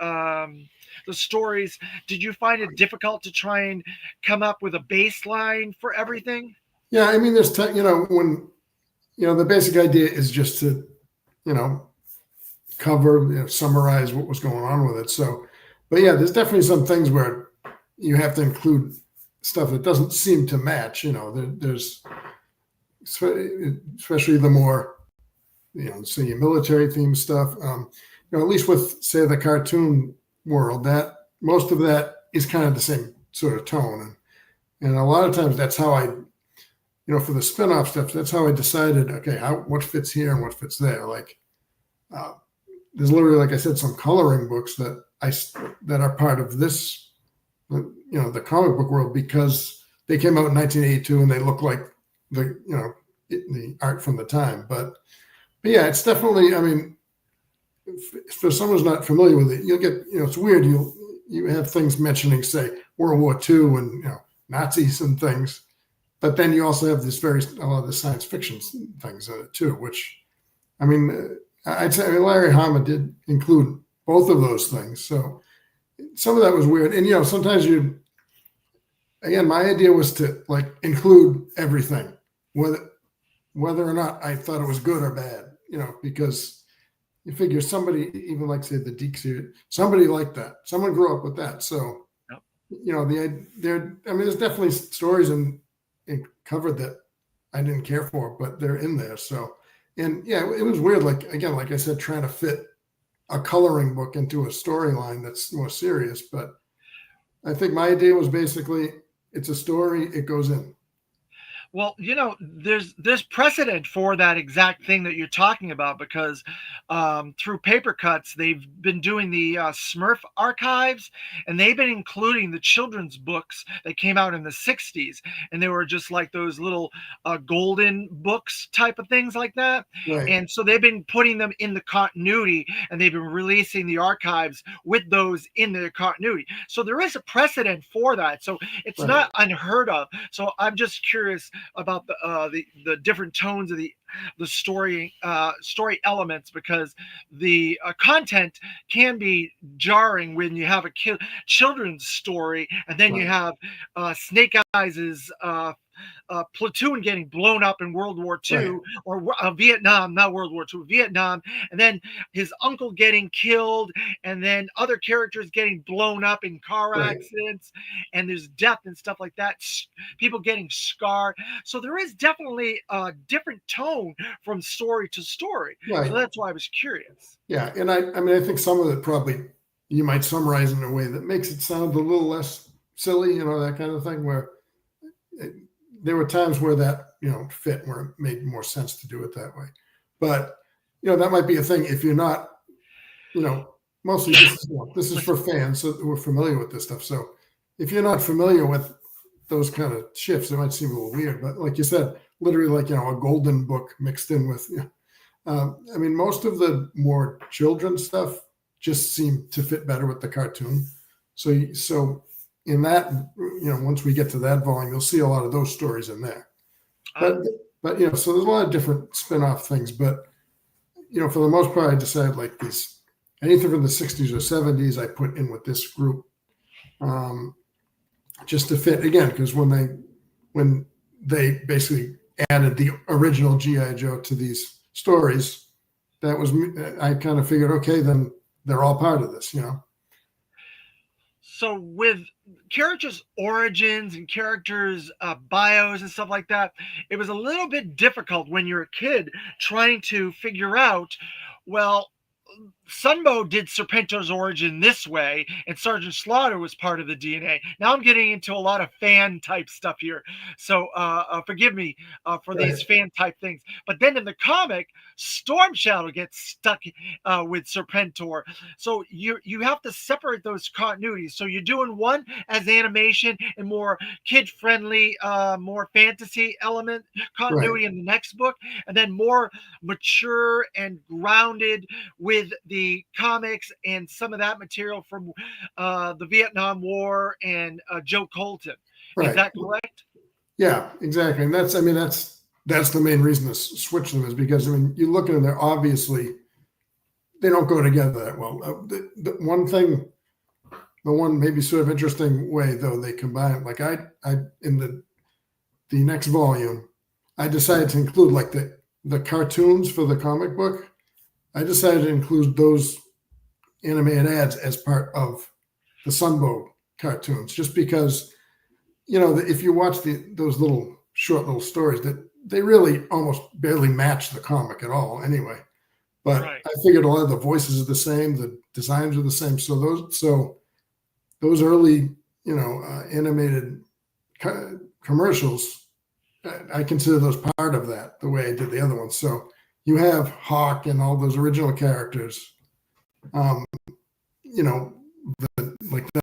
stories, did you find it difficult to try and come up with a baseline for everything? yeah, I mean, there's when the basic idea is just to cover, summarize what was going on with it. So, but yeah, there's definitely some things where you have to include stuff that doesn't seem to match. There's especially the more say your military theme stuff. At least with say the cartoon world, that most of that is kind of the same sort of tone, and a lot of times that's how I, for the spin-off stuff, that's how I decided, okay, what fits here and what fits there. Like there's literally, like I said, some coloring books that are part of this, the comic book world, because they came out in 1982 and they look like the art from the time. But yeah, it's definitely, I mean, for someone who's not familiar with it, you'll get, it's weird. You have things mentioning, say, World War II and, Nazis and things, but then you also have a lot of the science fiction things in it too, which, I mean, I'd say Larry Hama did include both of those things. So some of that was weird. And, sometimes again, my idea was to like include everything, whether or not I thought it was good or bad, because you figure somebody, even like say the Deke series, somebody like that, someone grew up with that. So, there's definitely stories in covered that I didn't care for, but they're in there. So, and yeah, it was weird. Like, again, like I said, trying to fit a coloring book into a storyline that's more serious. But I think my idea was basically, it's a story, it goes in. Well, there's precedent for that exact thing that you're talking about, because through paper cuts, they've been doing the Smurf archives, and they've been including the children's books that came out in the 60s. And they were just like those little golden books type of things like that. Right. And so they've been putting them in the continuity, and they've been releasing the archives with those in their continuity. So there is a precedent for that. So it's Right. not unheard of. So I'm just curious about the different tones of the story elements, because the content can be jarring when you have a children's story, and then you have Snake Eyes' platoon getting blown up in World War II, or Vietnam, not World War II, Vietnam, and then his uncle getting killed, and then other characters getting blown up in car accidents, and there's death and stuff like that, people getting scarred. So there is definitely a different tone from story to story. So that's why I was curious. Yeah, and I mean, I think some of it probably you might summarize in a way that makes it sound a little less silly, that kind of thing, where there were times where that, fit, where it made more sense to do it that way. But, that might be a thing if you're not, mostly this is for fans who are familiar with this stuff. So if you're not familiar with those kind of shifts, it might seem a little weird. But like you said, literally like, a golden book mixed in with, I mean, most of the more children's stuff just seem to fit better with the cartoon. So in that, once we get to that volume, you'll see a lot of those stories in there. But so there's a lot of different spin-off things. But, for the most part, I decided like these, anything from the 60s or 70s, I put in with this group just to fit, again, because when they basically added the original G.I. Joe to these stories, I kind of figured, okay, then they're all part of this, so with characters' origins and characters' bios and stuff like that, it was a little bit difficult when you're a kid trying to figure out, well, Sunbow did Serpento's origin this way, and Sergeant Slaughter was part of the DNA. Now I'm getting into a lot of fan type stuff here, so forgive me for Right. these fan type things. But then in the comic, Storm Shadow gets stuck with Serpentor, so you have to separate those continuities. So you're doing one as animation and more kid friendly, more fantasy element continuity in the next book, and then more mature and grounded with the comics and some of that material from the Vietnam War and Joe Colton. Right. Is that correct? Yeah, exactly. And that's the main reason to switch them, is because, I mean, you look at them, they're obviously, they don't go together that well. The one maybe sort of interesting way though they combine, like I in the next volume, I decided to include like the cartoons for the comic book. I decided to include those animated ads as part of the Sunbow cartoons, just because, you know, if you watch those short little stories, that they really almost barely match the comic at all anyway. But Right. I figured a lot of the voices are the same, the designs are the same. So those early, you know, animated commercials, I consider those part of that, the way I did the other ones. So you have Hawk and all those original characters. You know, the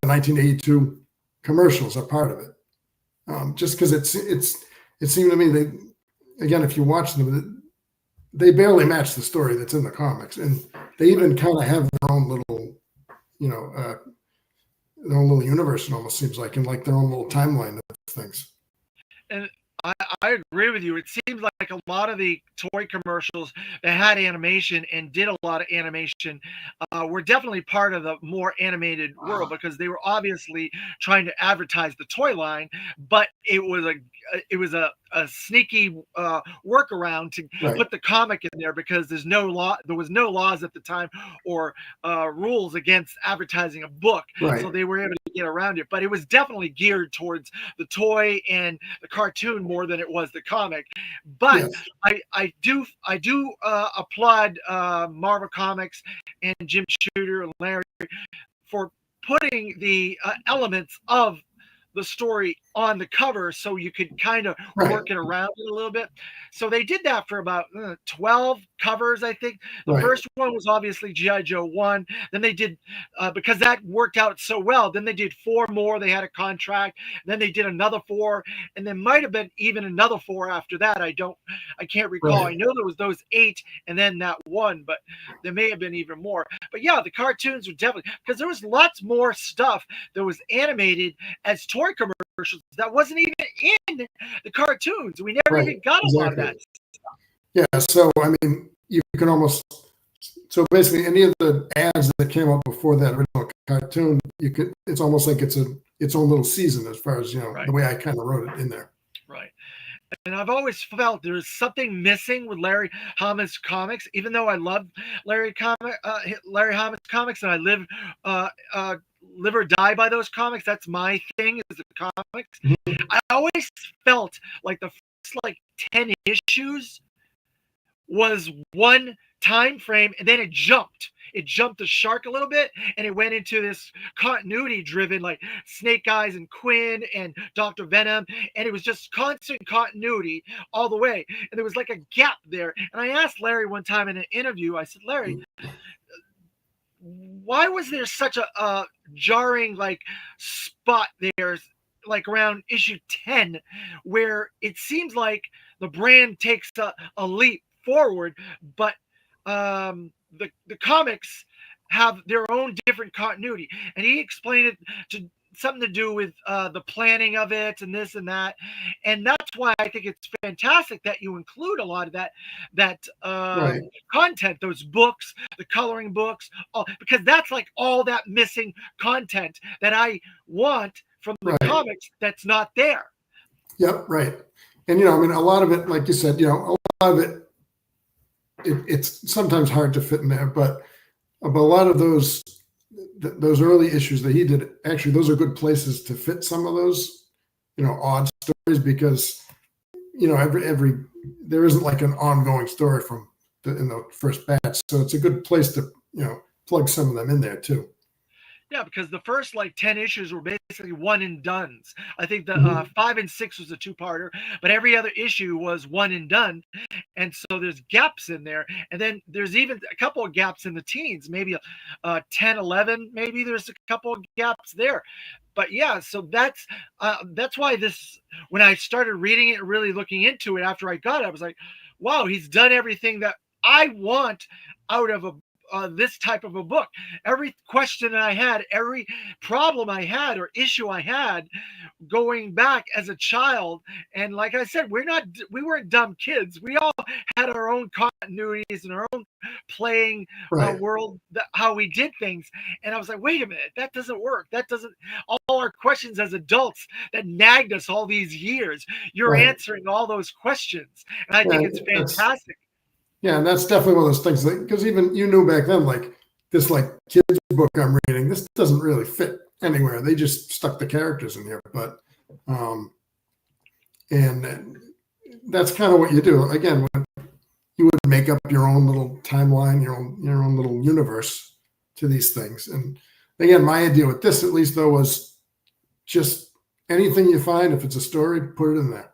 1982 commercials are part of it. Just because it seemed to me, again, if you watch them, they barely match the story that's in the comics, and they even kind of have their own little, you know, their own little universe. It almost seems like, and like their own little timeline of things. And I agree with you. It seems like a lot of the toy commercials that had animation and did a lot of animation were definitely part of the more animated world, because they were obviously trying to advertise the toy line, but it was a sneaky workaround to put the comic in there, because there was no laws at the time or rules against advertising a book, so they were able to get around it. But it was definitely geared towards the toy and the cartoon more than it was the comic. But I do applaud Marvel Comics and Jim Shooter and Larry for putting the elements of the story on the cover, so you could kind of work it around it a little bit. So they did that for about 12 covers, I think. The first one was obviously G.I. Joe 1. Then they did, because that worked out so well, then they did 4 more. They had a contract. Then they did another 4, and there might have been even another 4 after that. I can't recall. I know there was those 8 and then that 1, but there may have been even more. But yeah, the cartoons were definitely, because there was lots more stuff that was animated as toy commercials that wasn't even in the cartoons. We never even got a lot of that stuff. Yeah, so I mean, you can almost, so basically any of the ads that came up before that original cartoon, it's almost like it's its own little season, as far as, you know, the way I kind of wrote it in there. Right. And I've always felt there's something missing with Larry Hama's comics, even though I love Larry Hama's comics, and I live or die by those comics. That's my thing, is the comics. I always felt like the first 10 issues was one time frame, and then it jumped the shark a little bit, and it went into this continuity driven, like Snake Eyes and Quinn and Dr. Venom, and it was just constant continuity all the way, and there was like a gap there. And I asked Larry one time in an interview, I said, Larry, why was there such a jarring spot there, like around issue 10, where it seems like the brand takes a leap forward, but the comics have their own different continuity? And he explained it to something to do with the planning of it and this and that. And that's why I think it's fantastic that you include a lot of that content, those books, the coloring books, because that's like all that missing content that I want from the comics that's not there. Yep, right. And, you know, I mean, a lot of it, like you said, you know, a lot of it, it's sometimes hard to fit in there, but a lot of those, those early issues that he did, actually, those are good places to fit some of those, odd stories, because, every there isn't like an ongoing story from in the first batch. So it's a good place to, plug some of them in there too. Yeah, because the first like 10 issues were basically one and dones. I think the Mhm. 5 and 6 was a two-parter, but every other issue was one and done. And so there's gaps in there. And then there's even a couple of gaps in the teens, maybe 10, 11, maybe there's a couple of gaps there. But yeah, so that's why this, when I started reading it and really looking into it after I got it, I was like, wow, he's done everything that I want out of a this type of a book. Every question I had, every problem I had or issue I had going back as a child. And like I said, we weren't dumb kids. We all had our own continuities and our own playing Right, world, how we did things. And I was like, wait a minute, that doesn't work. That doesn't, all our questions as adults that nagged us all these years, you're right. answering all those questions. And I think Yeah, it's that's fantastic. yeah, and that's definitely one of those things, because even you knew back then, like this, like kids book I'm reading, this doesn't really fit anywhere. They just stuck the characters in here, but um, and that's kind of what you do. Again, when you would make up your own little timeline, your own little universe to these things. And again, my idea with this, at least, though, was just anything you find, if it's a story, put it in there.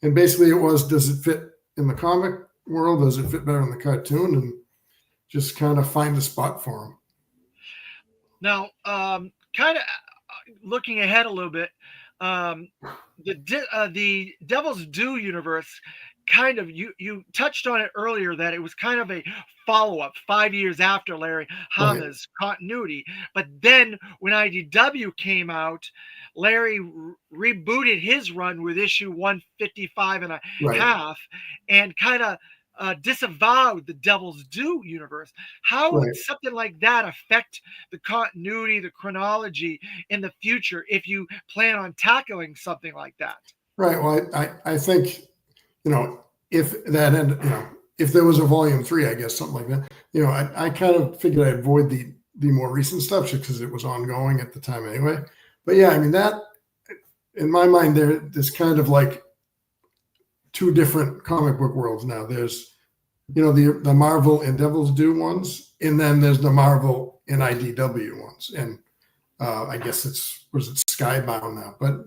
And basically it was, does it fit in the comic world? Does it fit better in the cartoon? And just kind of find a spot for them. Now, kind of looking ahead a little bit, um, the Devil's Due universe, kind of, you touched on it earlier that it was kind of a follow up 5 years after Larry Right, Hama's continuity. But then when IDW came out, Larry rebooted his run with issue 155 and a right, half, and kind of disavowed the Devil's Due universe. How would right, something like that affect the continuity, the chronology in the future if you plan on tackling something like that? right. Well, I think, if that end, if there was a volume 3, I guess something like that, I kind of figured I'd avoid the more recent stuff just because it was ongoing at the time anyway. But yeah, I mean, that, in my mind, there's kind of like two different comic book worlds now. There's, the Marvel and Devil's Due ones, and then there's the Marvel and IDW ones. And I guess was it Skybound now? But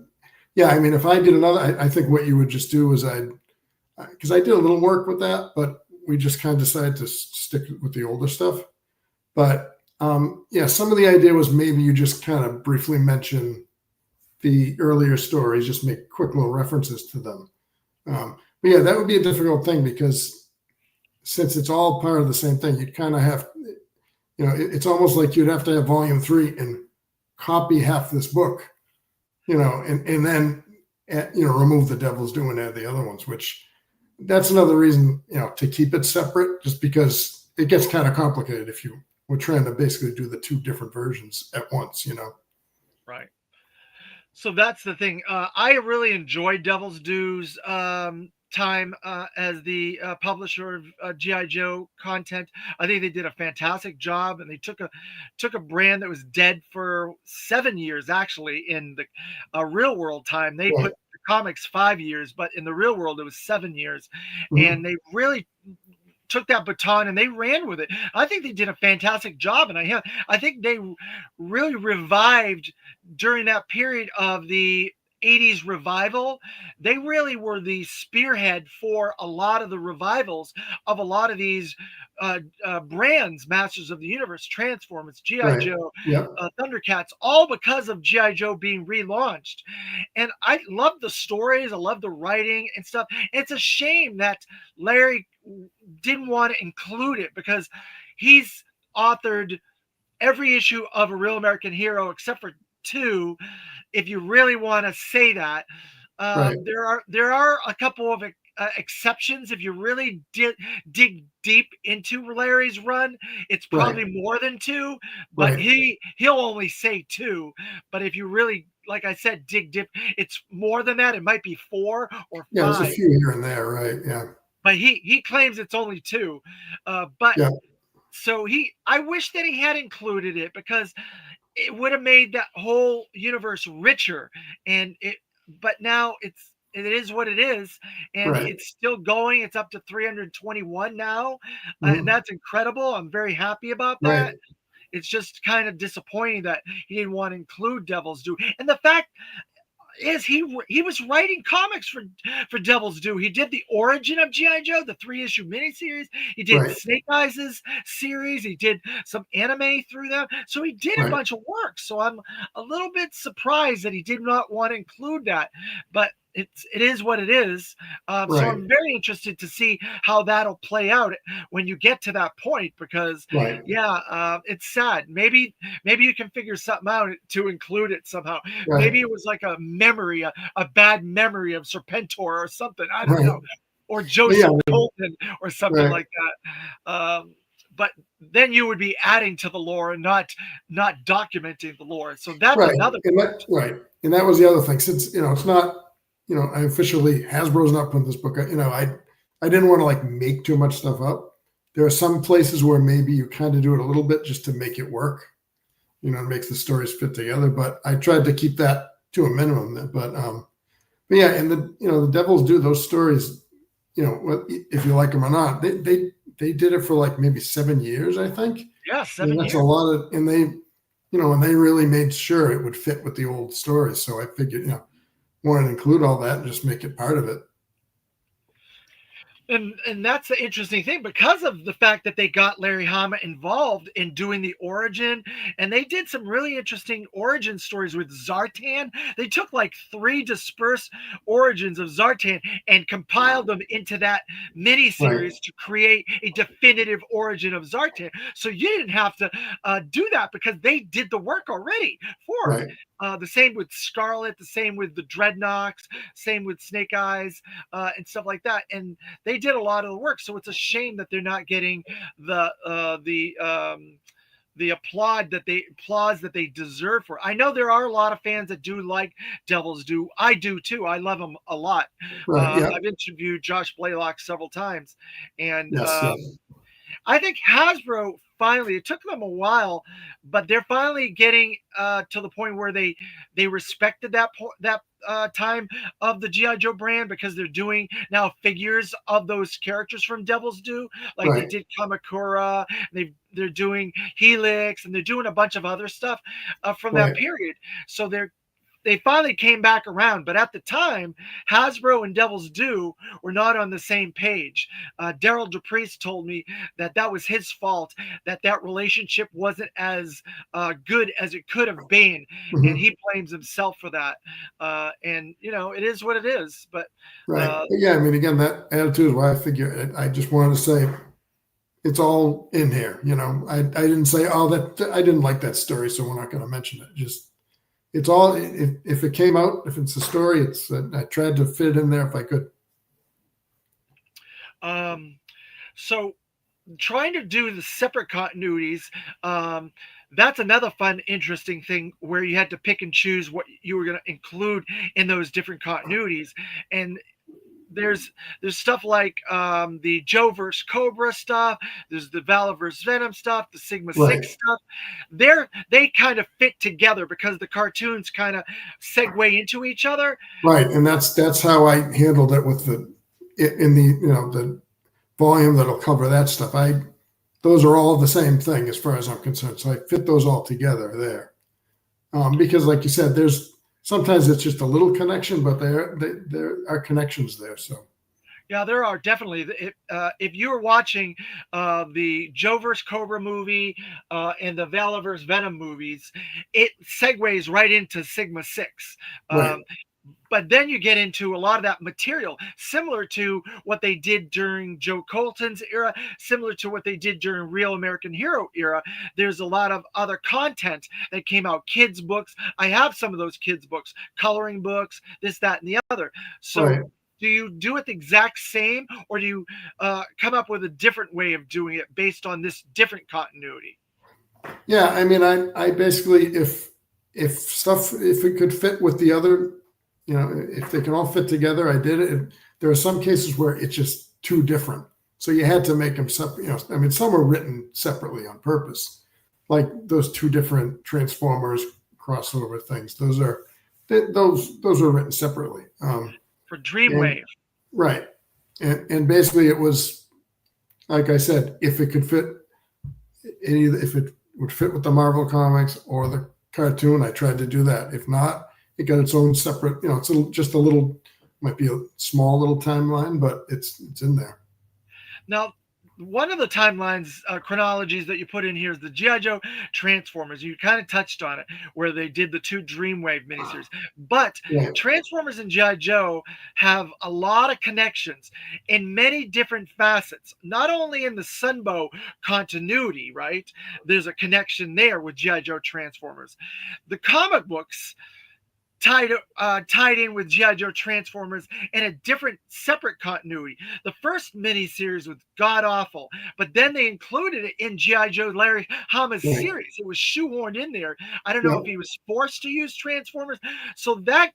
yeah, I mean, if I did another, I think what you would just do is because I did a little work with that, but we just kind of decided to stick with the older stuff. But yeah, some of the idea was maybe you just kind of briefly mention the earlier stories, just make quick little references to them. But yeah, that would be a difficult thing, because since it's all part of the same thing, you'd kind of have, it's almost like you'd have to have volume 3 and copy half this book, and then, remove the Devil's Due and add the other ones, which that's another reason, to keep it separate, just because it gets kind of complicated if you were trying to basically do the two different versions at once, Right. So that's the thing. I really enjoyed Devil's Due's time as the publisher of GI Joe content. I think they did a fantastic job, and they took a brand that was dead for 7 years, actually. In the real world time, they Right. put the comics 5 years, but in the real world, it was 7 years, Mhm. and they really took that baton and they ran with it. I think they did a fantastic job, and I think they really revived during that period of the 80s revival. They really were the spearhead for a lot of the revivals of a lot of these brands, Masters of the Universe, Transformers, GI Right. Joe, Yep. Thundercats, all because of GI Joe being relaunched. And I love the stories, I love the writing and stuff. It's a shame that Larry didn't want to include it, because he's authored every issue of A Real American Hero except for two, if you really want to say that. Right. There are a couple of exceptions. If you really dig deep into Larry's run, it's Right. probably more than two, but Right. he'll only say two. But if you really, like I said, dig deep, it's more than that. It might be 4 or Yeah, there's a 5, few here and there. Right. Yeah. but he claims it's only two. But Yeah. So I wish that he had included it because it would have made that whole universe richer. And but now it is what it is, and Right. it's still going. It's up to 321 now, and Mhm. that's incredible. I'm very happy about Right. that. It's just kind of disappointing that he didn't want to include Devil's Due, and the fact is he was writing comics for Devil's Due. He did the origin of GI Joe, the 3-issue miniseries. He did Right. Snake Eyes' series. He did some anime through them. So he did a Right. bunch of work. So I'm a little bit surprised that he did not want to include that. But it is what it is. So Right. I'm very interested to see how that'll play out when you get to that point. Because Right. yeah, it's sad. Maybe you can figure something out to include it somehow. Right. Maybe it was like a bad memory of Serpentor or something. I don't Right. know. Or But yeah, Joseph I mean, Colton or something right. like that. But then you would be adding to the lore and not documenting the lore. So that's Right. another And part. that right. And that was the other thing. Since, it's not, I officially Hasbro's not putting this book out, I didn't want to like make too much stuff up. There are some places where maybe you kind of do it a little bit just to make it work, it makes the stories fit together. But I tried to keep that to a minimum. But yeah, and the Devils do those stories, if you like them or not, they did it for like maybe 7 years, I think. Yeah, And seven that's a years. lot of, and they really made sure it would fit with the old stories. So I figured, wanted to include all that and just make it part of it. And that's the interesting thing because of the fact that they got Larry Hama involved in doing the origin, and they did some really interesting origin stories with Zartan. They took like three dispersed origins of Zartan and compiled them into that mini Right, series to create a definitive origin of Zartan. So you didn't have to do that because they did the work already for it. right, The same with Scarlet, the same with the Dreadnoks, same with Snake Eyes, and stuff like that. And they did a lot of the work. So it's a shame that they're not getting the applause that they deserve for. I know there are a lot of fans that do like Devil's Due. I do too. I love them a lot. right. Yeah. I've interviewed Josh Blaylock several times, and Yes. Yes. I think Hasbro finally, it took them a while, but they're finally getting to the point where they respected that time of the GI Joe brand because they're doing now figures of those characters from Devil's Due, like they Right. did Kamakura. They're doing Helix, and they're doing a bunch of other stuff from that Right. period. So they finally came back around, but at the time, Hasbro and Devil's Due were not on the same page. Daryl DePriest told me that was his fault, that relationship wasn't as good as it could have been, and Hmm. he blames himself for that. And it is what it is. But Right. uh, But yeah, I mean, again, that attitude is why I figure I just wanted to say it's all in here. I didn't say, oh, that I didn't like that story, so we're not going to mention it. Just it's all if it came out, if it's a story, I tried to fit it in there if I could. um, so trying to do the separate continuities, um, that's another fun interesting thing where you had to pick and choose what you were going to include in those different continuities. And there's stuff like the Joe versus Cobra stuff, there's the Vala versus Venom stuff, the Sigma Right. 6 stuff. They kind of fit together because the cartoons kind of segue into each other. Right. And that's how I handled it with in the volume that'll cover that stuff. Those are all the same thing as far as I'm concerned. So I fit those all together there. Because like you said, sometimes it's just a little connection, but there are connections there. So Yeah, there are definitely. If you were watching the Joe vs. Cobra movie and the Vala vs. Venom movies, it segues right into Sigma 6. right, But then you get into a lot of that material, similar to what they did during Joe Colton's era, similar to what they did during Real American Hero era. There's a lot of other content that came out, kids' books. I have some of those kids' books, coloring books, this, that, and the other. So right. do you do it the exact same, or do you come up with a different way of doing it based on this different continuity? Yeah, I mean, I basically if it could fit with the other, if they can all fit together, I did it. There are some cases where it's just too different. So you had to make them separate. I mean, some were written separately on purpose, like those two different Transformers crossover things. Those were written separately. For And Dreamwave. right, and basically it was, like I said, if it could fit, if it would fit with the Marvel comics or the cartoon, I tried to do that. If not, it got its own separate. It's just a little, might be a small little timeline, but it's in there. Now, one of the timelines, chronologies that you put in here is the G.I. Joe Transformers. You kind of touched on it, where they did the two Dreamwave miniseries. But Right. Transformers and G.I. Joe have a lot of connections in many different facets, not only in the Sunbow continuity, right? There's a connection there with G.I. Joe Transformers. The comic books tied in with G.I. Joe Transformers in a different, separate continuity. The first miniseries was god awful, but then they included it in G.I. Joe Larry Hama's Right. series. It was shoehorned in there. I don't know Yeah. if he was forced to use Transformers. So that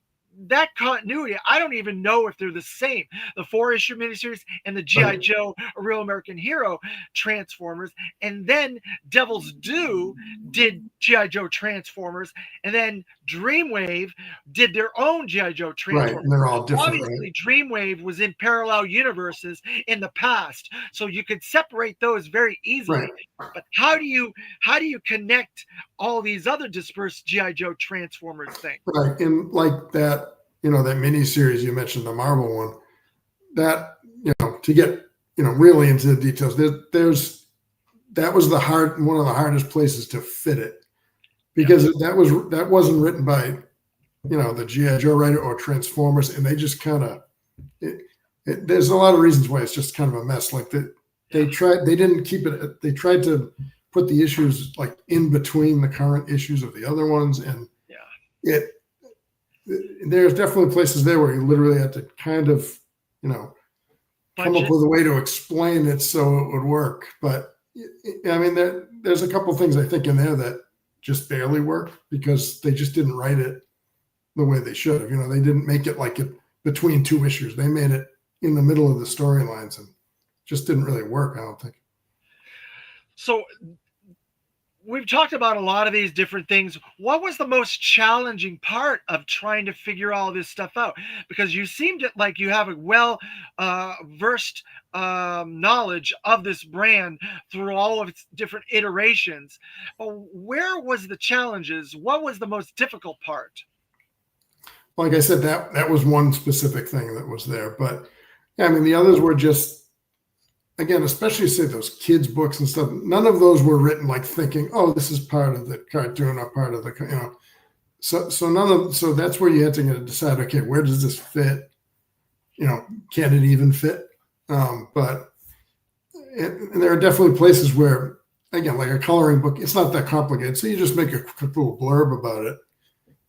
continuity, I don't even know if they're the same. The 4-issue miniseries and the G.I. Right. Joe A Real American Hero Transformers. And then Devil's Due did G.I. Joe Transformers. And then Dreamwave did their own G.I. Joe Right. Transformers. And they're all different, right? Obviously, Dreamwave was in parallel universes in the past, so you could separate those very easily. Right. But how do you connect all these other dispersed G.I. Joe Transformers things? Right. And like that, that mini series you mentioned, the Marvel one, that, to get, really into the details, that was one of the hardest places to fit it, because that wasn't written by, the G.I. Joe writer or Transformers. And they just kind of, there's a lot of reasons why it's just kind of a mess. Like they didn't keep it. They tried to put the issues like in between the current issues of the other ones. And there's definitely places there where you literally had to kind of, come up with a way to explain it so it would work. But I mean, there's a couple things I think in there that just barely work because they just didn't write it the way they should have. They didn't make it like it between two issues. They made it in the middle of the storylines and just didn't really work, I don't think. So we've talked about a lot of these different things. What was the most challenging part of trying to figure all this stuff out? Because you seemed like you have a well versed knowledge of this brand through all of its different iterations. Where was the challenges? What was the most difficult part? Like I said, that was one specific thing that was there. But I mean, the others were just, again, especially say those kids' books and stuff, none of those were written like thinking, oh, this is part of the cartoon or part of the, so that's where you had to decide, okay, where does this fit? Can it even fit? And there are definitely places where, again, like a coloring book, it's not that complicated. So you just make a quick little blurb about it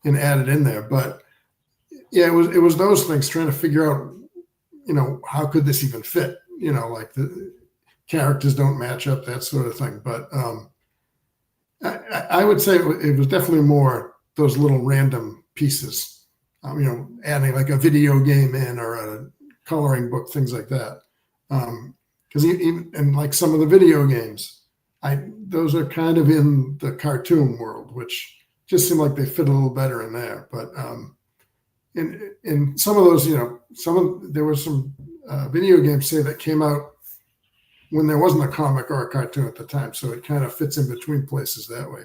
and add it in there. But yeah, it was those things, trying to figure out, how could this even fit? Like the characters don't match up, that sort of thing. But I would say it was definitely more those little random pieces, adding like a video game in or a coloring book, things like that. Because and like some of the video games, those are kind of in the cartoon world, which just seem like they fit a little better in there. But in some of those, there were some video games, say, that came out when there wasn't a comic or a cartoon at the time, so it kind of fits in between places that way.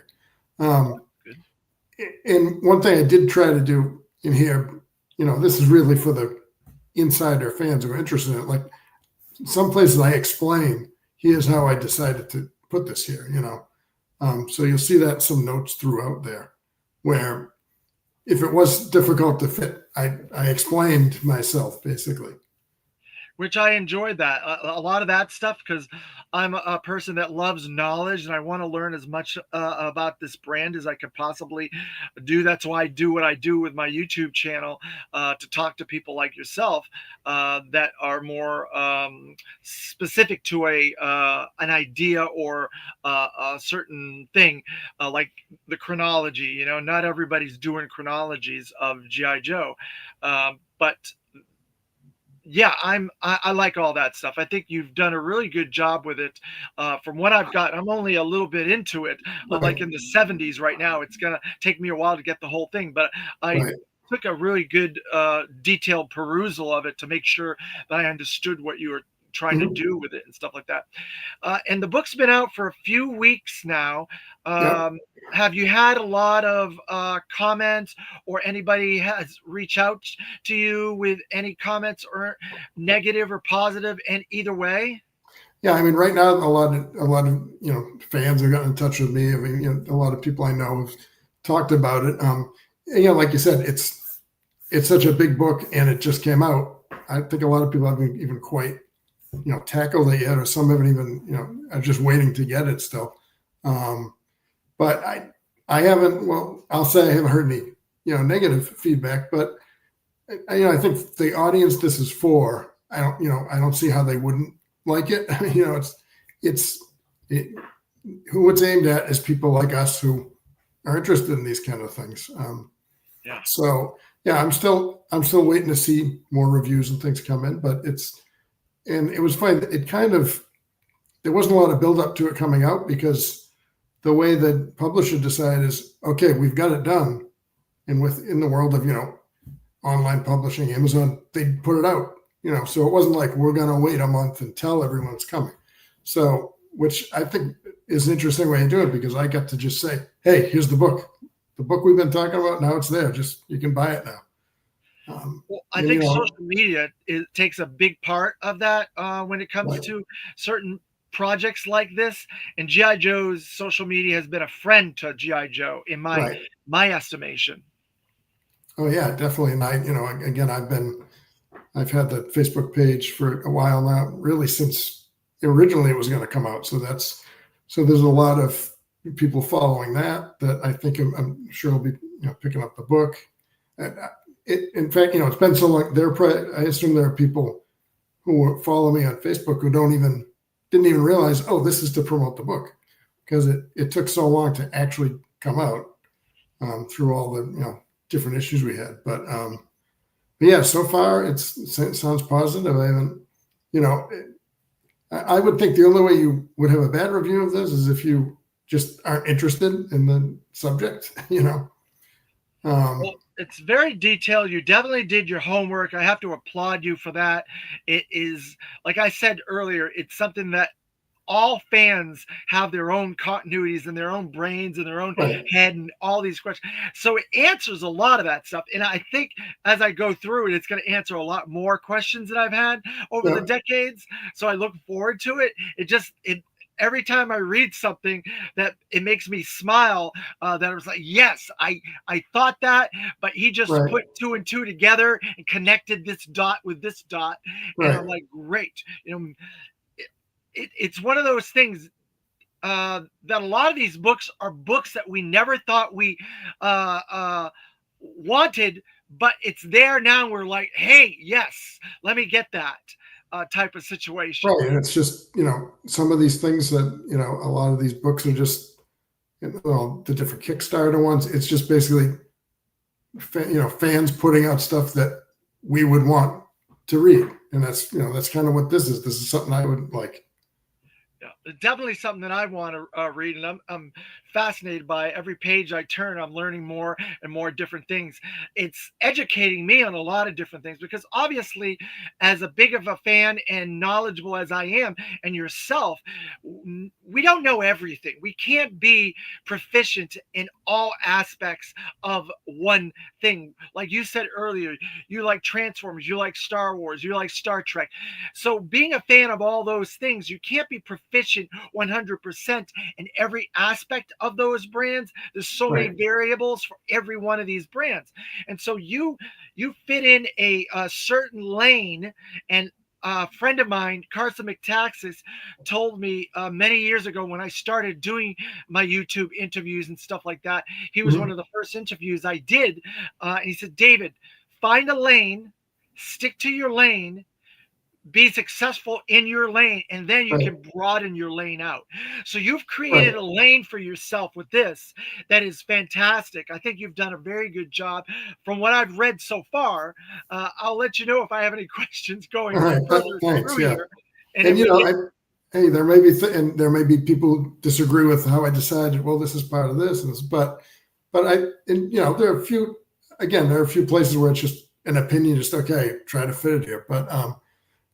And one thing I did try to do in here, this is really for the insider fans who are interested in it. Like some places I explain, here's how I decided to put this here. So you'll see that some notes throughout there, where if it was difficult to fit, I explained myself basically. Which I enjoyed that a lot of that stuff, because I'm a person that loves knowledge and I want to learn as much about this brand as I could possibly do. That's why I do what I do with my YouTube channel, to talk to people like yourself that are more specific to an idea or a certain thing, like the chronology. Not everybody's doing chronologies of G.I. Joe, but Yeah, I like all that stuff. I think you've done a really good job with it. From what I've got, I'm only a little bit into it. I'm like Right, in the 70s right now. It's gonna take me a while to get the whole thing, but I right. took a really good detailed perusal of it to make sure that I understood what you were trying to Mhm. do with it and stuff like that. And the book's been out for a few weeks now. Yep. Have you had a lot of comments, or anybody has reached out to you with any comments, or negative or positive, and either way? Yeah, I mean, right now, a lot of fans have gotten in touch with me. I mean, a lot of people I know have talked about it. And, like you said, it's such a big book, and it just came out. I think a lot of people haven't even quite tackled it yet, or some haven't even are just waiting to get it still. Um, but I haven't. Well, I'll say I haven't heard any negative feedback, but I think the audience this is for, I don't see how they wouldn't like it. It's it, who it's aimed at is people like us who are interested in these kind of things. Yeah. So yeah, I'm still waiting to see more reviews and things come in, but and it was funny. It kind of there wasn't a lot of build up to it coming out because the way the publisher decided is okay, we've got it done, and within the world of online publishing, Amazon, they put it out. So it wasn't like we're going to wait a month and tell everyone it's coming. So, which I think is an interesting way to do it because I got to just say, hey, here's the book we've been talking about. Now it's there. Just you can buy it now. Well, I And think social media takes a big part of that when it comes right, to certain projects like this. And GI Joe's social media has been a friend to GI Joe in right. my estimation. Oh yeah, definitely. And again, I've had the Facebook page for a while now, really since originally it was going to come out. So there's a lot of people following that I think I'm sure will be picking up the book. And in fact, it's been so long. I assume there are people who follow me on Facebook who didn't even realize, oh, this is to promote the book because it took so long to actually come out through all the different issues we had. But yeah, so far it sounds positive. I haven't, you know, I would think the only way you would have a bad review of this is if you just aren't interested in the subject. Well, Um, it's very detailed. You definitely did your homework. I have to applaud you for that. It is, like I said earlier, it's something that all fans have their own continuities and their own brains and their own right. head and all these questions. So it answers a lot of that stuff. And I think as I go through it, it's going to answer a lot more questions that I've had over the Yeah, decades. So I look forward to it. It every time I read something that it makes me smile, that I was like, yes, I thought that, but he just right, put two and two together and connected this dot with this dot. And right, I'm like, great. It's one of those things that a lot of these books are books that we never thought we wanted, but it's there now. We're like, hey, yes, let me get that type of situation. right. And it's just some of these things that a lot of these books are just the different Kickstarter ones. It's just basically fans putting out stuff that we would want to read, and that's kind of what this is. This is something I would like. Yeah, definitely something that I want to read, and I'm fascinated by every page I turn. I'm learning more and more different things. It's educating me on a lot of different things because obviously, as a big of a fan and knowledgeable as I am, and yourself, we don't know everything. We can't be proficient in all aspects of one thing. Like you said earlier, you like Transformers, you like Star Wars, you like Star Trek. So being a fan of all those things, you can't be proficient 100% in every aspect of those brands. There's so many Right. variables for every one of these brands. And so you fit in a certain lane. And a friend of mine, Carson McTaxis, told me many years ago when I started doing my YouTube interviews and stuff like that. He was one Mhm. of the first interviews I did. And he said, David, find a lane, stick to your lane, be successful in your lane, and then you Right. can broaden your lane out. So you've Right. created a lane for yourself with this that is fantastic. I think you've done a very good job from what I've read so far. I'll let you know if I have any questions All going right. further Thanks. through Yeah. here. And And if we get hey, there may be and there may be people who disagree with how I decided. Well, this is part of this, and this, but and there are a few. Again, there are a few places where it's just an opinion. Just okay, try to fit it here. But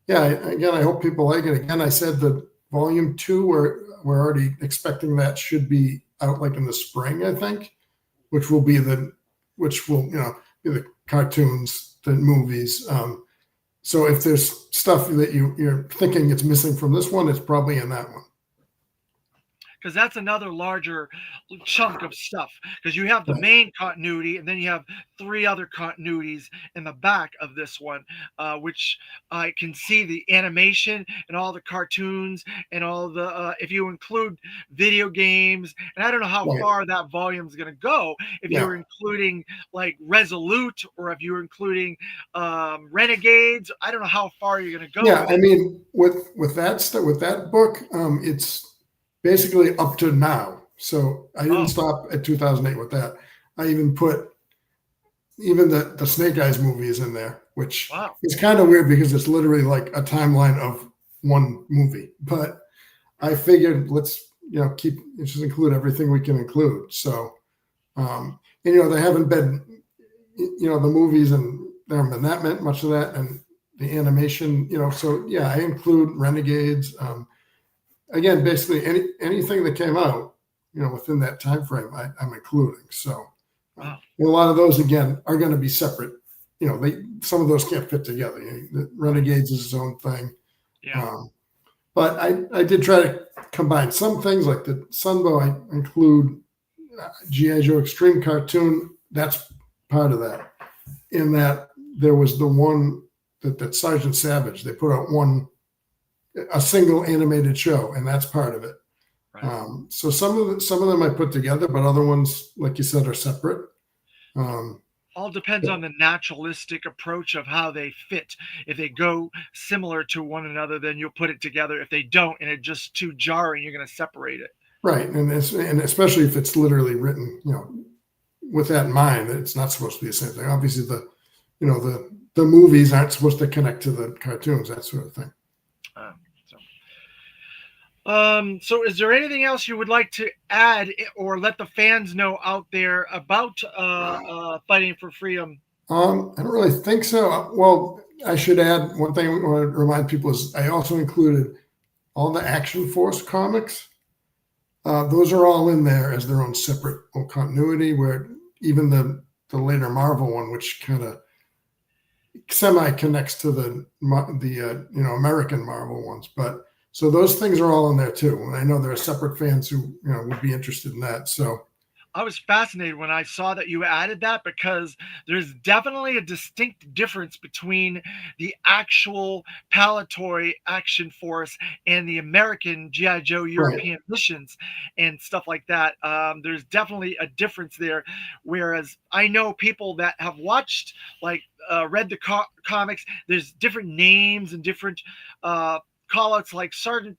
yeah, again, I hope people like it. Again, I said that volume 2, we're already expecting that should be out like in the spring, I think, which will which will be the cartoons, the movies. So if there's stuff that you're thinking it's missing from this one, it's probably in that one. because that's another larger chunk of stuff, because you have the Right. main continuity and then you have three other continuities in the back of this one, which I can see the animation and all the cartoons and all the if you include video games, and I don't know how Right. far that volume is going to go, if Yeah. you're including like Resolute or if you're including Renegades. I don't know how far you're going to go Yeah. with I it. mean, with that book, it's basically up to now. So I didn't Oh, stop at 2008 with that. I even put even the Snake Eyes movie is in there, which wow. is kind of weird because it's literally like a timeline of one movie. But I figured let's let's just include everything we can include. So and there haven't been the movies, and there haven't been that meant much of that, and the animation. So yeah, I include Renegades. Again, basically anything that came out, within that time frame, I'm including. So Wow. a lot of those again are going to be separate. Some of those can't fit together. The Renegades is its own thing. Yeah. But I did try to combine some things like the Sunbow. I include G.I. Joe Extreme Cartoon. That's part of that. In that there was the one that Sergeant Savage, they put out a single animated show, and that's part of it. Right. So some of them I put together, but other ones, like you said, are separate. All depends on the naturalistic approach of how they fit. If they go similar to one another, then you'll put it together. If they don't, and it's just too jarring, you're going to separate it. Right, and especially if it's literally written, with that in mind, that it's not supposed to be the same thing. Obviously, the movies aren't supposed to connect to the cartoons, that sort of thing. So is there anything else you would like to add or let the fans know out there about fighting for freedom? I don't really think so. Well, I should add one thing I want to remind people is I also included all the Action Force comics. Those are all in there as their own separate continuity, where even the later Marvel one, which kind of semi connects to the American Marvel ones, but so those things are all in there too. And I know there are separate fans who would be interested in that. So I was fascinated when I saw that you added that, because there's definitely a distinct difference between the actual Palatoy Action Force and the American G.I. Joe right, European missions and stuff like that. There's definitely a difference there. Whereas I know people that have watched, like, read the comics, there's different names and different call outs, like Sergeant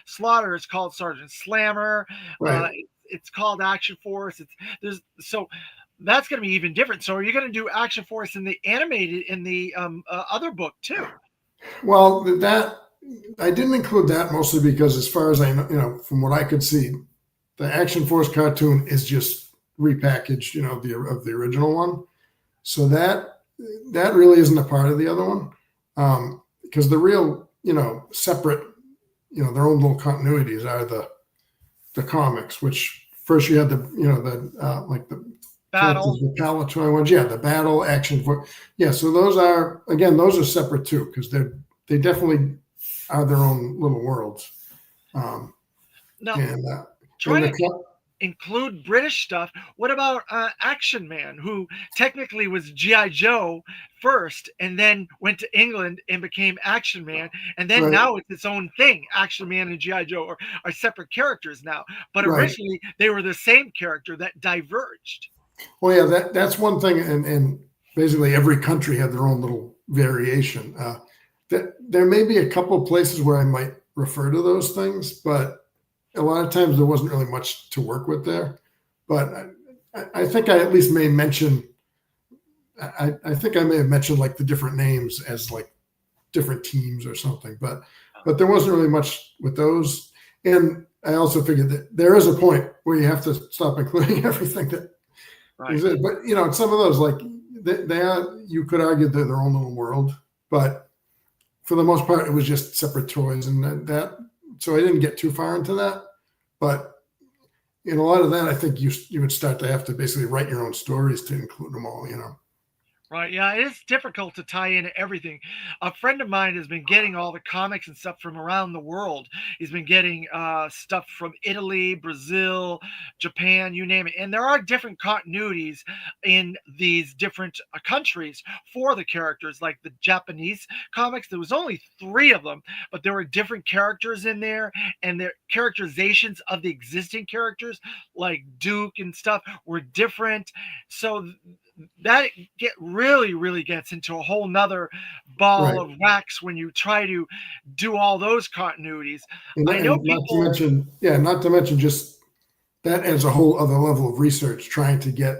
Slaughter is called Sergeant Slammer. right. It's called Action Force. So that's going to be even different. So are you going to do Action Force in the animated in the other book too? Well, that I didn't include that mostly because, as far as I know, from what I could see, the Action Force cartoon is just repackaged, of the original one. So that really isn't a part of the other one, because the real, separate, their own little continuities are the comics. Which first you had like the Battle. the Palatoy ones, yeah, the Battle Action Force, yeah. So those are separate too, because they definitely are their own little worlds. Now, And try to the include British stuff. What about Action Man, who technically was G.I. Joe first and then went to England and became Action Man, and then right, now it's its own thing. Action Man and G.I. Joe are separate characters now, but right. originally they were the same character that diverged. Well, yeah, that's one thing, and basically every country had their own little variation. there may be a couple of places where I might refer to those things, but a lot of times there wasn't really much to work with there. But I think I at least may mention. I think I may have mentioned like the different names as like different teams or something, but there wasn't really much with those. And I also figured that there is a point where you have to stop including everything that. Right. But some of those, like they are, you could argue they're their own little world, but for the most part, it was just separate toys, and that. So I didn't get too far into that, but in a lot of that, I think you would start to have to basically write your own stories to include them all. Right. Yeah, it is difficult to tie in everything. A friend of mine has been getting all the comics and stuff from around the world. He's been getting stuff from Italy, Brazil, Japan, you name it. And there are different continuities in these different countries for the characters. Like the Japanese comics, there was only 3 of them, but there were different characters in there, and their characterizations of the existing characters, like Duke and stuff, were different. So that really gets into a whole nother ball Right. of wax when you try to do all those continuities. I know And people. not to mention just that as a whole other level of research, trying to get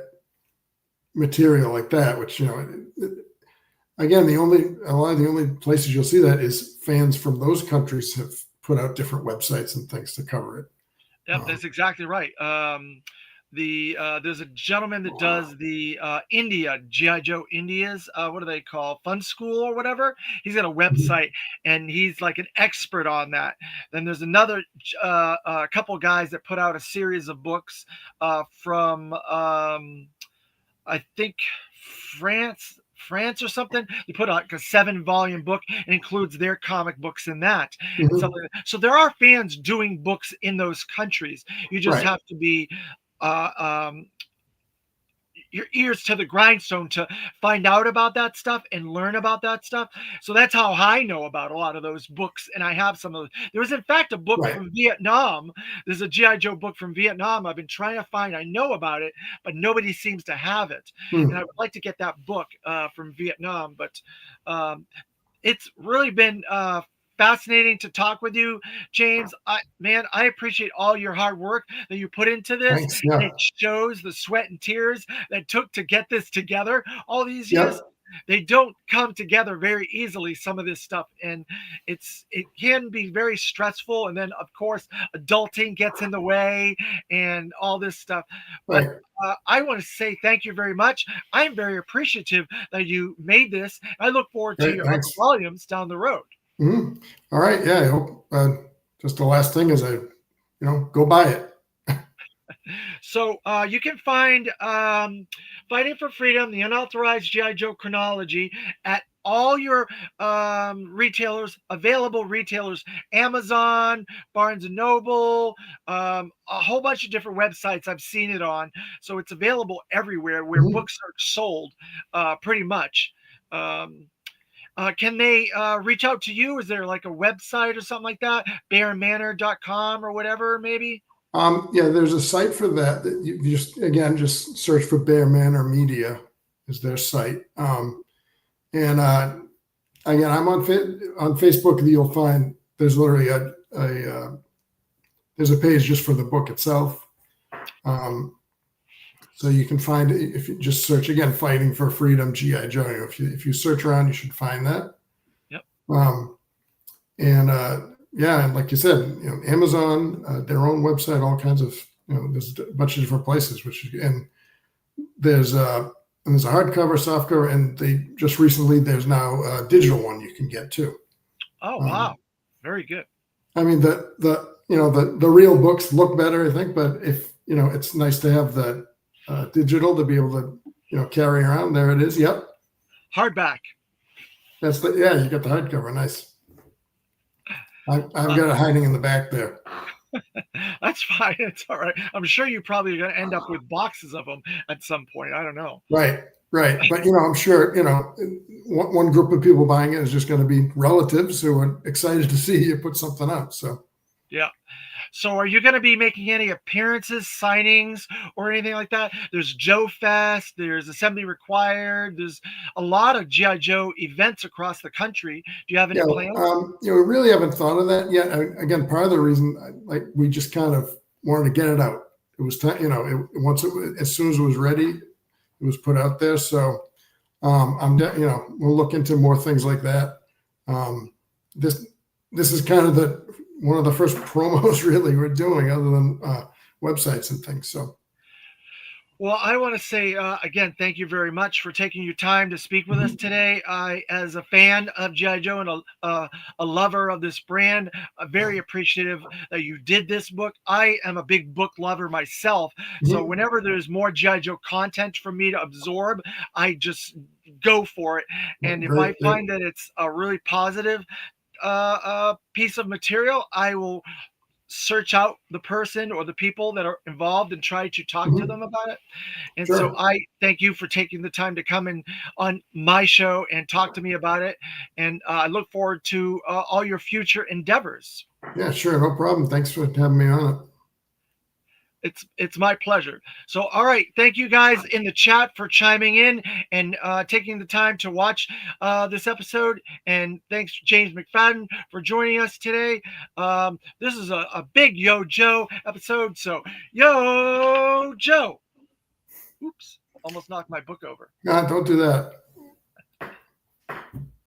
material like that, which again, a lot of the only places you'll see that is fans from those countries have put out different websites and things to cover it. Yep, that's exactly right. There's a gentleman that does the India GI Joe India's what do they call Fun School or whatever. He's got a website and he's like an expert on that. Then there's another couple guys that put out a series of books from I think France or something. They put out like a 7-volume book and includes their comic books in that. And stuff like that. So there are fans doing books in those countries. You just have to be your ears to the grindstone to find out about that stuff and learn about that stuff. So that's how I know about a lot of those books. And I have some of those. There was in fact a book from Vietnam. There's a GI Joe book from Vietnam I've been trying to find. I know about it, but nobody seems to have it. And I would like to get that book from Vietnam, but it's really been fascinating to talk with you, James. I appreciate all your hard work that you put into this. Thanks, yeah. It shows the sweat and tears that took to get this together all these years. They don't come together very easily, some of this stuff, and it can be very stressful. And then of course adulting gets in the way and all this stuff. But I want to say thank you very much. I'm very appreciative that you made this. I look forward to your other volumes down the road. All right. Yeah. I hope just the last thing is go buy it. So you can find Fighting for Freedom, the Unauthorized GI Joe Chronology at all your available retailers, Amazon, Barnes and Noble, a whole bunch of different websites I've seen it on. So it's available everywhere where books are sold, pretty much. Can they reach out to you? Is there like a website or something like that? bearmanor.com or whatever, maybe? Yeah, there's a site for that you just search for Bear Manor Media is their site. And again, I'm on Facebook. You'll find there's literally there's a page just for the book itself. So you can find it if you just search again, Fighting for Freedom GI Joe. If you search around, you should find that. Yep. And like you said, Amazon, their own website, all kinds of, there's a bunch of different places. There's a hardcover, softcover, and they just recently there's now a digital one you can get too. Oh wow, very good. I mean the real books look better, I think, but if it's nice to have the digital to be able to carry around. There it is. Yep. Hardback. You got the hardcover. Nice. I've got it hiding in the back there. That's fine. It's all right. I'm sure you probably are going to end up with boxes of them at some point. I don't know. Right. But I'm sure one group of people buying it is just going to be relatives who are excited to see you put something out. So Yeah. So are you going to be making any appearances, signings, or anything like that? There's Joe Fest, there's Assembly Required, there's a lot of GI Joe events across the country. Do you have any Yeah, plans? we really haven't thought of that yet. Again, part of the reason, like, we just kind of wanted to get it out. It was time, as soon as it was ready, it was put out there. So, we'll look into more things like that. Um, this this is kind of the one of the first promos really we're doing, other than websites and things. So, Well, I want to say again, thank you very much for taking your time to speak with us mhm, today. I, as a fan of GI Joe and a lover of this brand, very appreciative that you did this book. I am a big book lover myself, so mhm, whenever there's more GI Joe content for me to absorb, I just go for it. And if great, I great. find that it's a really positive piece of material, I will search out the person or the people that are involved and try to talk to Mhm, them about it. And so sure. I thank you for taking the time to come in on my show and talk to me about it. And I look forward to all your future endeavors. Yeah, sure. No problem. Thanks for having me on it. It's my pleasure. So, all right, thank you guys in the chat for chiming in and taking the time to watch this episode. And thanks, James McFadden, for joining us today. This is a big Yo Joe episode. So, Yo Joe. Oops, almost knocked my book over. Don't do that.